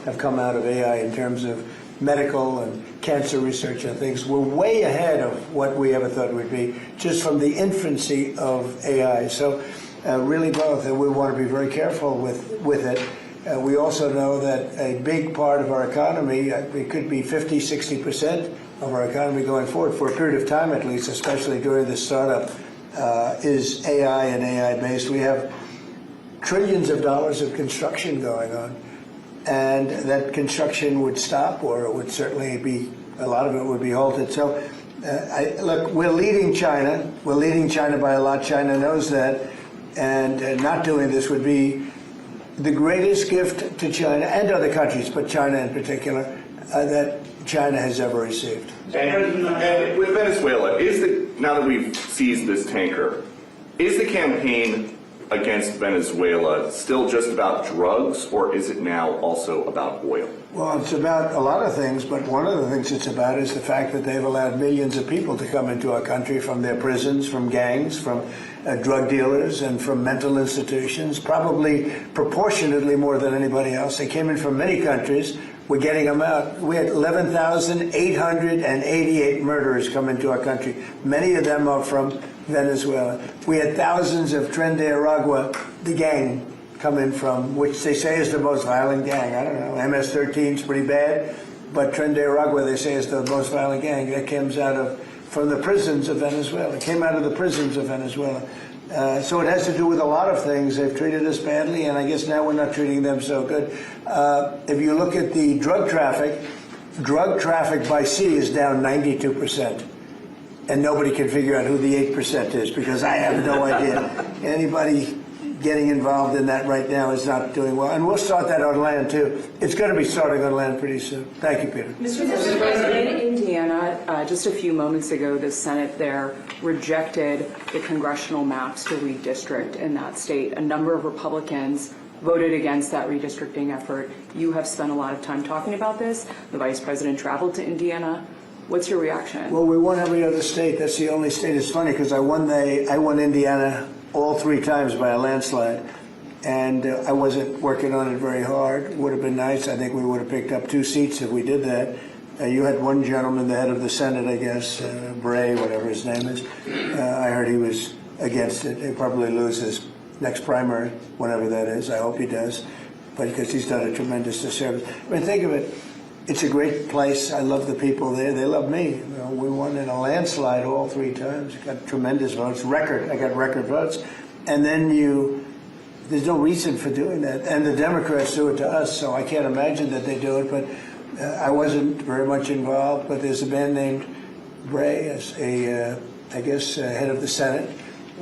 have come out of AI in terms of medical and cancer research and things, we're way ahead of what we ever thought we'd be just from the infancy of AI. So really both, and we want to be very careful with it. We also know that a big part of our economy, it could be 50, 60% of our economy going forward, for a period of time at least, especially during the startup, is AI and AI-based. We have trillions of dollars of construction going on, and that construction would stop, or it would certainly be, a lot of it would be halted. So look, we're leading China. We're leading China by a lot. China knows that. And not doing this would be the greatest gift to China and other countries, but China in particular, that China has ever received. And with Venezuela, now that we've seized this tanker, is the campaign against Venezuela still just about drugs, or is it now also about oil? Well, it's about a lot of things, but one of the things it's about is the fact that they've allowed millions of people to come into our country from their prisons, from gangs, from drug dealers, and from mental institutions, probably proportionately more than anybody else. They came in from many countries. We're getting them out. We had 11,888 murderers come into our country. Many of them are from Venezuela. We had thousands of Tren de Aragua, the gang, come in from, which they say is the most violent gang. I don't know. MS-13 is pretty bad, but Tren de Aragua, they say, is the most violent gang. That comes from the prisons of Venezuela. It came out of the prisons of Venezuela. So it has to do with a lot of things. They've treated us badly, and I guess now we're not treating them so good. If you look at the drug traffic by sea is down 92%. And nobody can figure out who the 8% is, because I have no idea. Anybody getting involved in that right now is not doing well. And we'll start that on land, too. It's going to be starting on land pretty soon. Thank you, Peter. Mr. President, in Indiana, just a few moments ago, the Senate there rejected the congressional maps to redistrict in that state. A number of Republicans voted against that redistricting effort. You have spent a lot of time talking about this. The Vice President traveled to Indiana. What's your reaction? Well, we won every other state. That's the only state. It's funny because I won Indiana all 3 times by a landslide, and I wasn't working on it very hard. It would have been nice. I think we would have picked up 2 seats if we did that. You had one gentleman, the head of the Senate, I guess, Bray, whatever his name is. I heard he was against it. He'll probably lose his next primary, whatever that is. I hope he does, but because he's done a tremendous disservice. I mean, think of it. It's a great place. I love the people there. They love me. You know, we won in a landslide all 3 times. Got tremendous votes. I got record votes. And then there's no reason for doing that. And the Democrats do it to us, so I can't imagine that they do it. But I wasn't very much involved. But there's a man named Bray, as I guess, head of the Senate.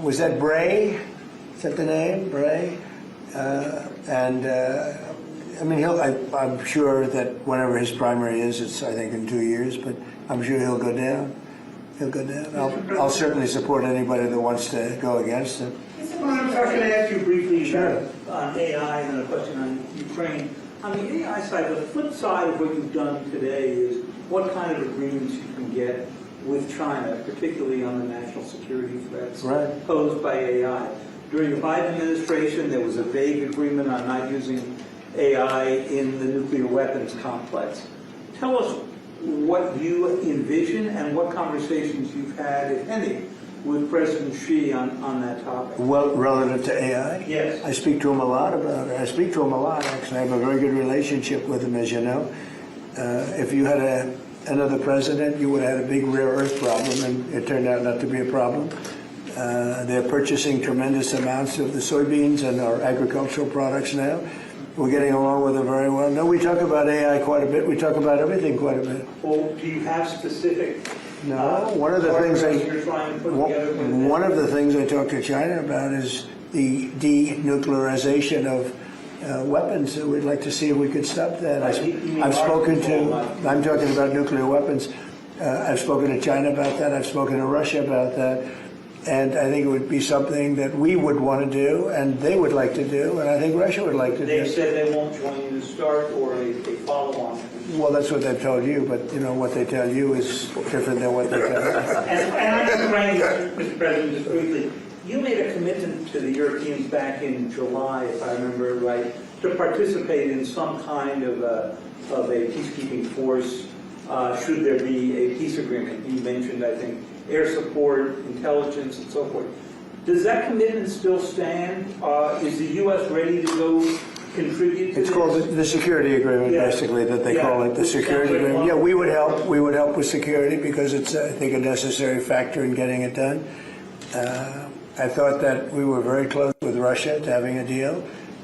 Was that Bray? Is that the name, Bray? I mean, I'm sure that whenever his primary is, it's, I think, in 2 years, but I'm sure he'll go down. He'll go down. I'll certainly support anybody that wants to go against him. Mr. President, if I could ask you briefly on AI and a question on Ukraine. On the AI side, the flip side of what you've done today is what kind of agreements you can get with China, particularly on the national security threats posed by AI. During the Biden administration, there was a vague agreement on not using AI in the nuclear weapons complex. Tell us what you envision and what conversations you've had, if any, with President Xi on that topic. Well, relative to AI? Yes. I speak to him a lot about it. I speak to him a lot, actually. I have a very good relationship with him, as you know. If you had another president, you would have had a big rare earth problem, and it turned out not to be a problem. They're purchasing tremendous amounts of the soybeans and our agricultural products now. We're getting along with it very well. No, we talk about AI quite a bit. We talk about everything quite a bit. Well, do you have specific? No. One of the things I talk to China about is the denuclearization of weapons. We'd like to see if we could stop that. I'm talking about nuclear weapons. I've spoken to China about that. I've spoken to Russia about that. And I think it would be something that we would want to do, and they would like to do, and I think Russia would like to do. They said they won't join you to start or a follow-on. Well, that's what they've told you, but you know what they tell you is different than what they tell us. And I'm just Mr. President, just briefly, you made a commitment to the Europeans back in July, if I remember right, to participate in some kind of a peacekeeping force should there be a peace agreement. You mentioned, I think, air support, intelligence, and so forth. Does that commitment still stand? Is the U.S. ready to go contribute to It's called the security agreement, basically, that they call it, the security agreement. Yeah, we would help. We would help with security because it's, I think, a necessary factor in getting it done. I thought that we were very close with Russia to having a deal.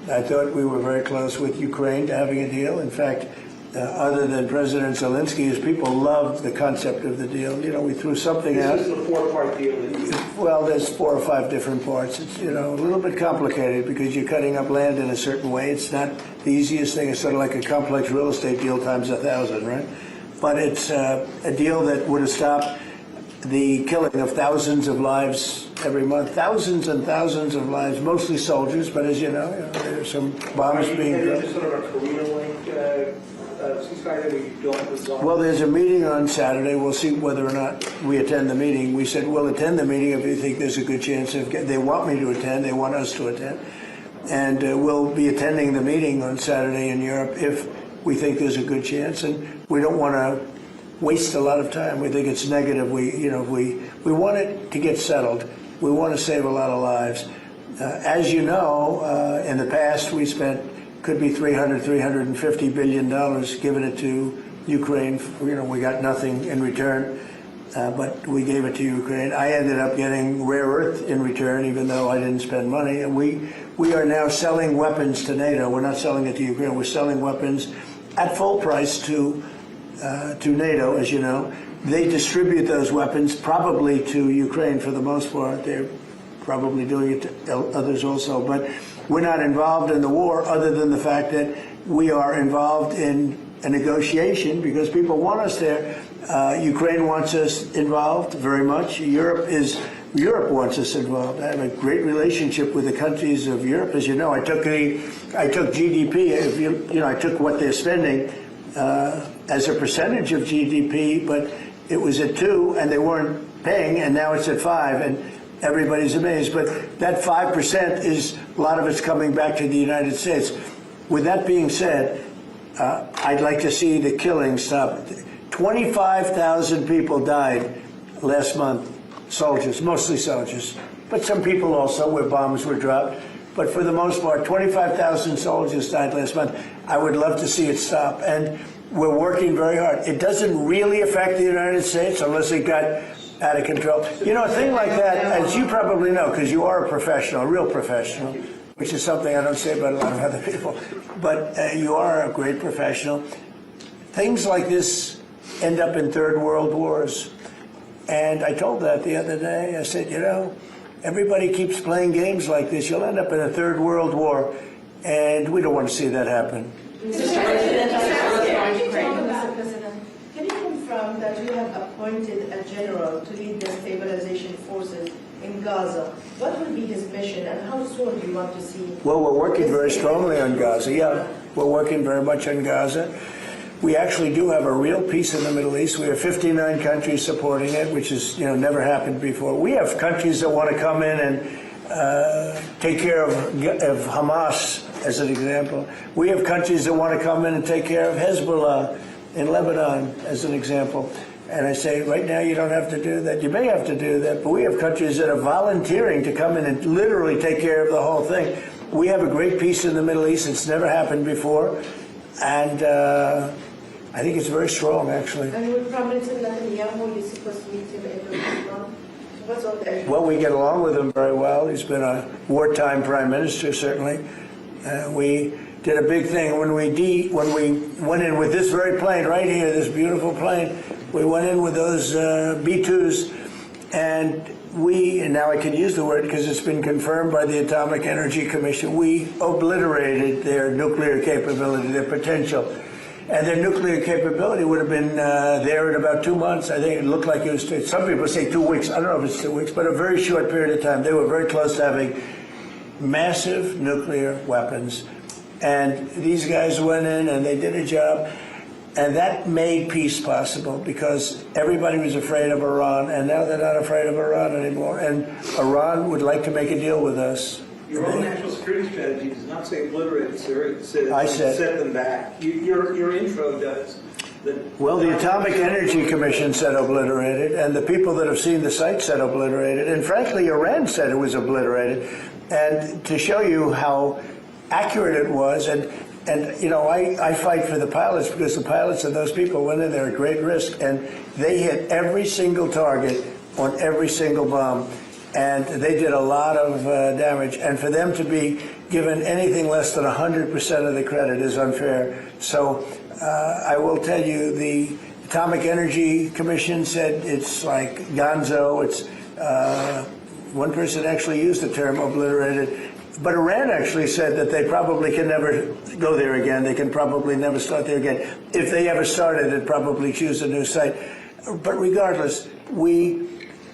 I thought we were very close with Ukraine to having a deal. In fact, other than President Zelensky's, people loved the concept of the deal. You know, we threw something out. This is the 4-part deal. Well, there's 4 or 5 different parts. It's, you know, a little bit complicated because you're cutting up land in a certain way. It's not the easiest thing. It's sort of like a complex real estate deal times 1,000, right? But it's a deal that would have stopped the killing of thousands of lives every month, thousands and thousands of lives, mostly soldiers, but as you know, there's some bombs being dropped. Is sort of a career-linked ceasefire where you don't resolve? Well, there's a meeting on Saturday. We'll see whether or not we attend the meeting. We said we'll attend the meeting if you think there's a good chance of they want me to attend, they want us to attend. And we'll be attending the meeting on Saturday in Europe if we think there's a good chance. And we don't want to waste a lot of time. We think it's negative. We want it to get settled. We want to save a lot of lives. As you know, in the past we spent could be $350 billion giving it to Ukraine. We got nothing in return, but we gave it to Ukraine. I ended up getting rare earth in return, even though I didn't spend money. And we are now selling weapons to NATO. We're not selling it to Ukraine. We're selling weapons at full price to NATO, as you know. They distribute those weapons probably to Ukraine for the most part. They're probably doing it to others also. But we're not involved in the war other than the fact that we are involved in a negotiation because people want us there. Ukraine wants us involved very much. Europe wants us involved. I have a great relationship with the countries of Europe. As you know, I took GDP. I took what they're spending as a percentage of GDP, but it was at 2 and they weren't paying, and now it's at 5, and everybody's amazed. But that 5% is, a lot of it's coming back to the United States. With that being said, I'd like to see the killing stop. 25,000 people died last month, soldiers, mostly soldiers, but some people also where bombs were dropped. But for the most part, 25,000 soldiers died last month. I would love to see it stop. And we're working very hard. It doesn't really affect the United States unless it got out of control. You know, a thing like that, as you probably know, because you are a professional, a real professional, which is something I don't say about a lot of other people, but you are a great professional. Things like this end up in third world wars. And I told that the other day. I said, everybody keeps playing games like this. You'll end up in a third world war, and we don't want to see that happen. Mr. President, can you confirm that you have appointed a general to lead the stabilization forces in Gaza? What will be his mission, and how soon do you want to see? Well, we're working very strongly on Gaza. Yeah, we're working very much on Gaza. We actually do have a real peace in the Middle East. We have 59 countries supporting it, which has never happened before. We have countries that want to come in and take care of Hamas, as an example. We have countries that want to come in and take care of Hezbollah in Lebanon, as an example. And I say, right now you don't have to do that. You may have to do that, but we have countries that are volunteering to come in and literally take care of the whole thing. We have a great peace in the Middle East. It's never happened before. And I think it's very strong, actually. And with Prime Minister Netanyahu, you're supposed to meet him every month. What's on there? Well, we get along with him very well. He's been a wartime prime minister, certainly. We did a big thing when we went in with this very plane right here, this beautiful plane. We went in with those B-2s, and now I can use the word because it's been confirmed by the Atomic Energy Commission, we obliterated their nuclear capability, their potential. And their nuclear capability would have been there in about 2 months. I think it looked like it was, some people say 2 weeks. I don't know if it's 2 weeks, but a very short period of time. They were very close to having massive nuclear weapons. And these guys went in and they did a job. And that made peace possible because everybody was afraid of Iran. And now they're not afraid of Iran anymore. And Iran would like to make a deal with us. Your own national security strategy does not say obliterate, sir. It says set them back. Your intro does. Well, the Atomic Energy Commission said obliterated, and the people that have seen the site said obliterated, and frankly, Iran said it was obliterated. And to show you how accurate it was, and I fight for the pilots because the pilots and those people went in there at great risk, and they hit every single target on every single bomb. And they did a lot of damage. And for them to be given anything less than 100% of the credit is unfair. So I will tell you, the Atomic Energy Commission said it's like gonzo. It's one person actually used the term obliterated. But Iran actually said that they probably can never go there again. They can probably never start there again. If they ever started, they'd probably choose a new site. But regardless, we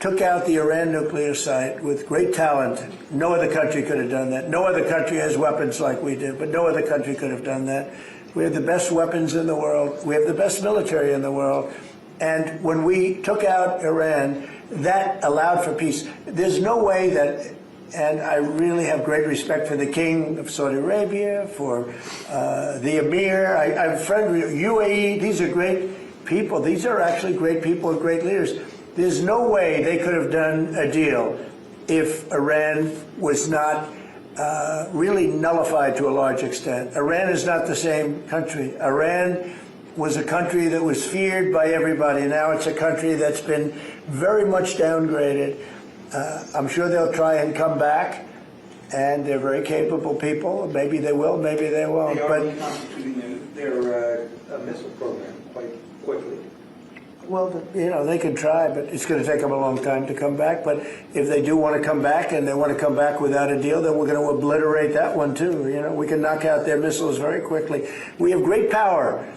took out the Iran nuclear site with great talent. No other country could have done that. No other country has weapons like we do, but no other country could have done that. We have the best weapons in the world. We have the best military in the world. And when we took out Iran, that allowed for peace. There's no way that, and I really have great respect for the King of Saudi Arabia, for the Emir. I'm friend with UAE. These are great people. These are actually great people and great leaders. There's no way they could have done a deal if Iran was not really nullified to a large extent. Iran is not the same country. Iran was a country that was feared by everybody. Now it's a country that's been very much downgraded. I'm sure they'll try and come back, and they're very capable people. Maybe they will, maybe they won't. They are But reconstituting their missile program quite quickly. well, you know, they could try, but it's going to take them a long time to come back. But if they do want to come back, and they want to come back without a deal, then we're going to obliterate that one too. You know, we can knock out their missiles very quickly. We have great power,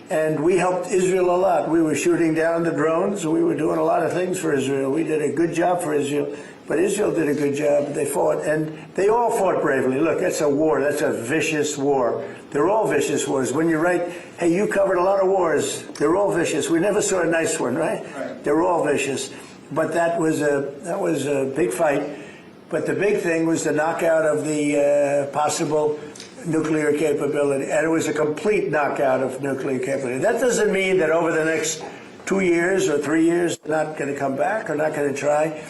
and we helped Israel a lot. We were shooting down the drones. We were doing a lot of things for Israel. We did a good job for Israel, but Israel did a good job. They fought, and they all fought bravely. Look, that's a war. That's a vicious war. They're all vicious wars. When you write, hey, you covered a lot of wars, they're all vicious. We never saw a nice one, right? They're all vicious. But that was a big fight. But the big thing was the knockout of the possible nuclear capability. And it was a complete knockout of nuclear capability. That doesn't mean that over the next 2 years or 3 years, they're not going to come back or not going to try.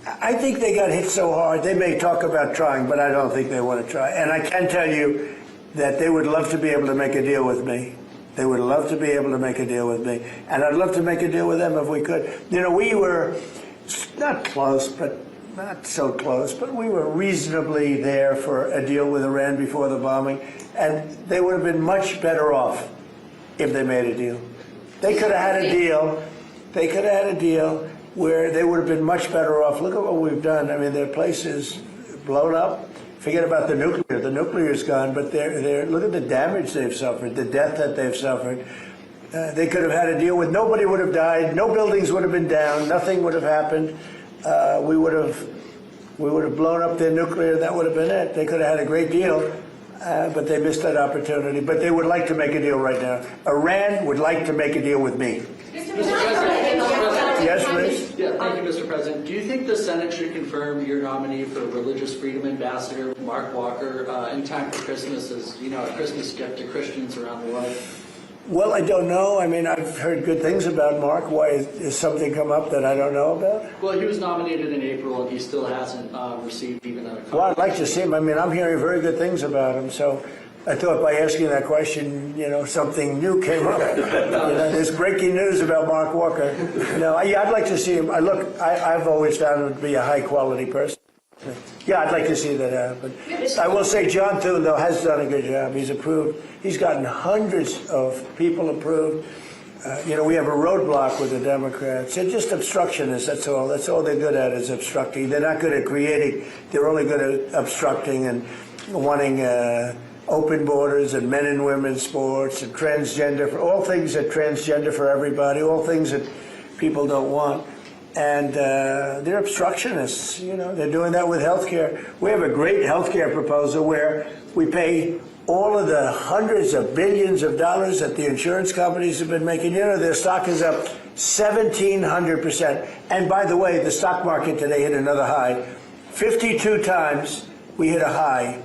I think they got hit so hard, they may talk about trying, but I don't think they want to try. And I can tell you that they would love to be able to make a deal with me. They would love to be able to make a deal with me. And I'd love to make a deal with them if we could. You know, we were not close, but not so close, but we were reasonably there for a deal with Iran before the bombing. And they would have been much better off if they made a deal. They could have had a deal. They could have had a deal where they would have been much better off. Look at what we've done. I mean, their place is blown up. Forget about the nuclear. The nuclear is gone, but look at the damage they've suffered, the death that they've suffered. They could have had a deal with nobody would have died, no buildings would have been down, nothing would have happened. We would have blown up their nuclear. That would have been it. They could have had a great deal, but they missed that opportunity. But they would like to make a deal right now. Iran would like to make a deal with me. Yes, please. Yeah, thank you, Mr. President. Do you think the Senate should confirm your nominee for Religious Freedom Ambassador, Mark Walker, in time for Christmas as, you know, a Christmas gift to Christians around the world? Well, I don't know. I mean, I've heard good things about Mark. Why is something come up that I don't know about? Well, he was nominated in April, and he still hasn't received even a... Well, I'd like to see him. I mean, I'm hearing very good things about him, so I thought by asking that question, you know, something new came up. You know, there's breaking news about Mark Walker. No, yeah, I'd like to see him. I've always found him to be a high-quality person. Yeah, I'd like to see that happen. I will say John Thune, though, has done a good job. He's approved. He's gotten hundreds of people approved. You know, we have a roadblock with the Democrats. They're just obstructionists, that's all. That's all they're good at is obstructing. They're not good at creating. They're only good at obstructing and wanting open borders and men and women's sports and transgender, all things that transgender for everybody, all things that people don't want. And they're obstructionists, you know. They're doing that with health care. We have a great health care proposal where we pay all of the hundreds of billions of dollars that the insurance companies have been making. You know, their stock is up 1,700%. And by the way, the stock market today hit another high. 52 times we hit a high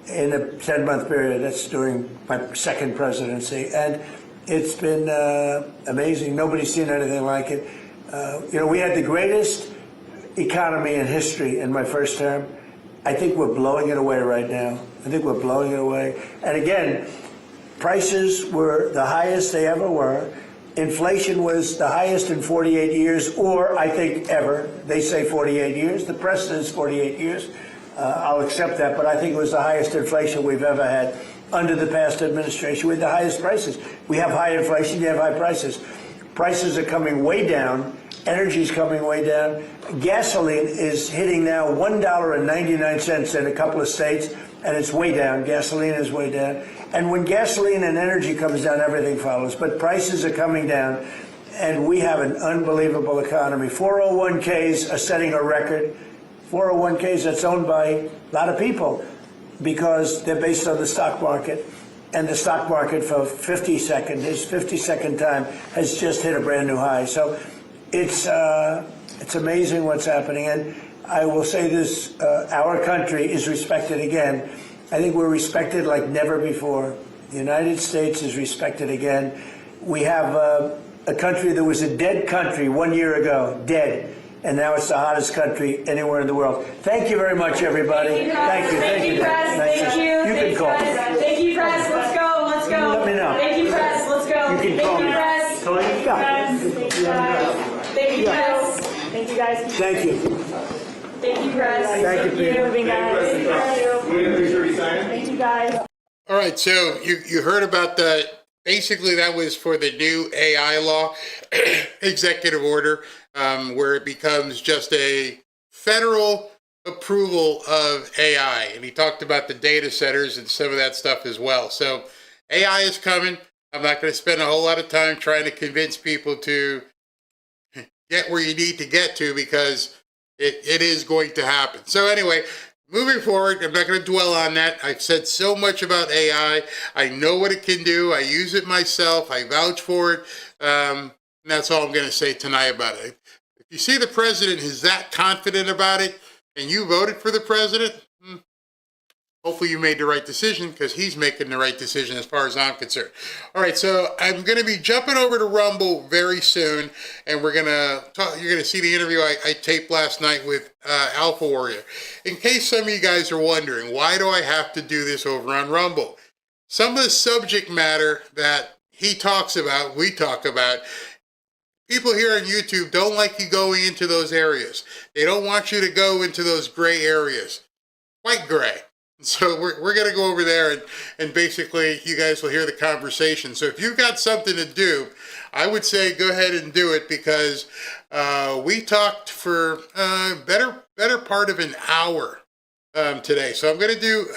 in a 10-month period. That's during my second presidency. And it's been amazing. Nobody's seen anything like it. You know, we had the greatest economy in history in my first term. I think we're blowing it away right now. I think we're blowing it away. And again, prices were the highest they ever were. Inflation was the highest in 48 years, or I think ever. They say 48 years. The precedent is 48 years. I'll accept that, but I think it was the highest inflation we've ever had under the past administration. We had the highest prices. We have high inflation, you have high prices. Prices are coming way down. Energy's coming way down. Gasoline is hitting now $1.99 in a couple of states, and it's way down. Gasoline is way down. And when gasoline and energy comes down, everything follows. But prices are coming down. and we have an unbelievable economy. 401ks are setting a record. 401ks that's owned by a lot of people because they're based on the stock market. And the stock market for his 50-second time has just hit a brand new high. So it's amazing what's happening. And I will say this, our country is respected again. I think we're respected like never before. The United States is respected again. We have a country that was a dead country 1 year ago, dead. And now it's the hottest country anywhere in the world. Thank you very much, everybody. Thank you. Thank you, press. Thank you. You can call. Thank you, press. Let's go. Let's go. Let me know. Thank you, press. Let's go. You can call me. Press. Thank you, press. Thank you, press. Thank you, guys. Thank you. Thank you, press. Thank you, Peter. Moving, guys. Thank you, guys. All right, so you heard about the, basically that was for the new AI law, executive order, where it becomes just a federal approval of AI. And he talked about the data centers and some of that stuff as well. So AI is coming. I'm not going to spend a whole lot of time trying to convince people to get where you need to get to, because it is going to happen. So anyway, moving forward, I'm not going to dwell on that. I've said so much about AI. I know what it can do. I use it myself. I vouch for it. And that's all I'm going to say tonight about it. If you see the president is that confident about it and you voted for the president, hopefully you made the right decision, because he's making the right decision as far as I'm concerned. All right, so I'm going to be jumping over to Rumble very soon, and we're going to talk. You're going to see the interview I taped last night with AlphaWarrior. In case some of you guys are wondering, why do I have to do this over on Rumble? Some of the subject matter that he talks about, we talk about, people here on YouTube don't like you going into those areas. They don't want you to go into those gray areas. Quite gray. So we're going to go over there, and basically you guys will hear the conversation. So if you've got something to do, I would say go ahead and do it, because we talked for better part of an hour today. So I'm going to do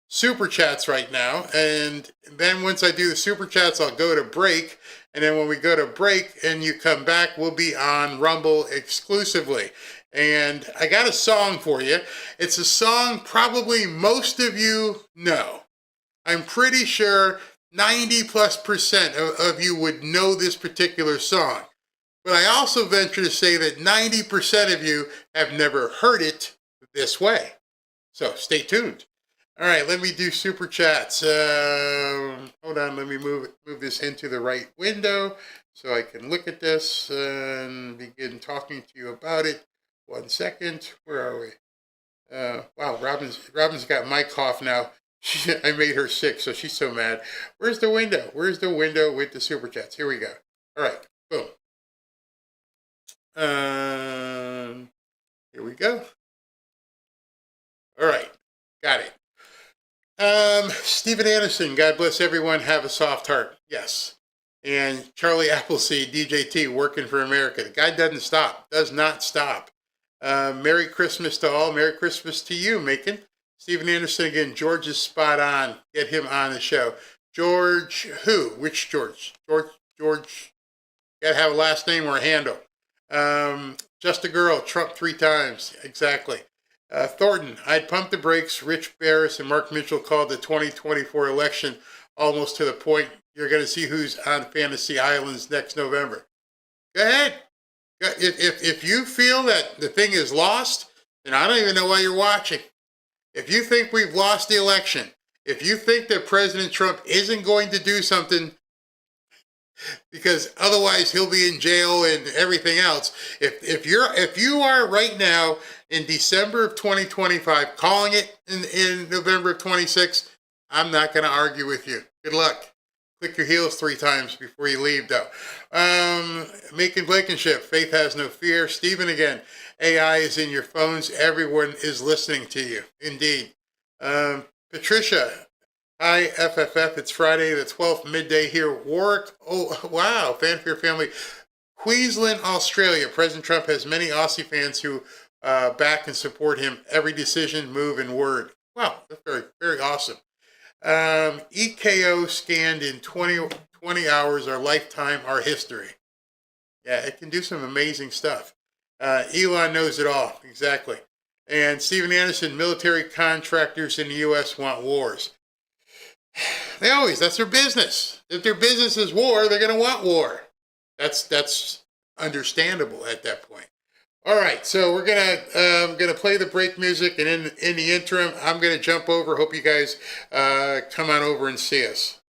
super chats right now, and then once I do the super chats, I'll go to break. And then when we go to break and you come back, we'll be on Rumble exclusively. And I got a song for you. It's a song probably most of you know. I'm pretty sure 90+% of you would know this particular song. But I also venture to say that 90% of you have never heard it this way. So stay tuned. All right, let me do super chats. Hold on, let me move this into the right window so I can look at this and begin talking to you about it. 1 second. Where are we? Wow, Robin's got my cough now. I made her sick, so she's so mad. Where's the window? Where's the window with the super chats? Here we go. All right, boom. Here we go. All right, got it. Stephen Anderson, God bless everyone, have a soft heart. Yes. And Charlie Appleseed, DJT, working for America. The guy doesn't stop, does not stop. Merry Christmas to all. Merry Christmas to you, Macon. Stephen Anderson again. George is spot on. Get him on the show. George who? Which George? George. Gotta have a last name or a handle. Just a girl. Trump 3 times. Exactly. Thornton. I'd pump the brakes. Rich Barris and Mark Mitchell called the 2024 election almost to the point you're going to see who's on Fantasy Islands next November. Go ahead. If you feel that the thing is lost, then I don't even know why you're watching. If you think we've lost the election, if you think that President Trump isn't going to do something because otherwise he'll be in jail and everything else, if you are right now in December of 2025 calling it in November of 26, I'm not going to argue with you. Good luck. Click your heels 3 times before you leave, though. Macon Blankenship, faith has no fear. Stephen again, AI is in your phones. Everyone is listening to you. Indeed. Patricia, hi, FFF. It's Friday the 12th, midday here. Warwick, oh, wow, Fanfare family. Queensland, Australia. President Trump has many Aussie fans who back and support him. Every decision, move, and word. Wow, that's very, very awesome. EKO scanned in 20 hours, our lifetime, our history. Yeah, it can do some amazing stuff. Elon knows it all, exactly. And Stephen Anderson, military contractors in the U.S. want wars. That's their business. If their business is war, they're going to want war. That's understandable at that point. All right, so we're gonna play the break music, and in the interim, I'm gonna jump over. Hope you guys come on over and see us.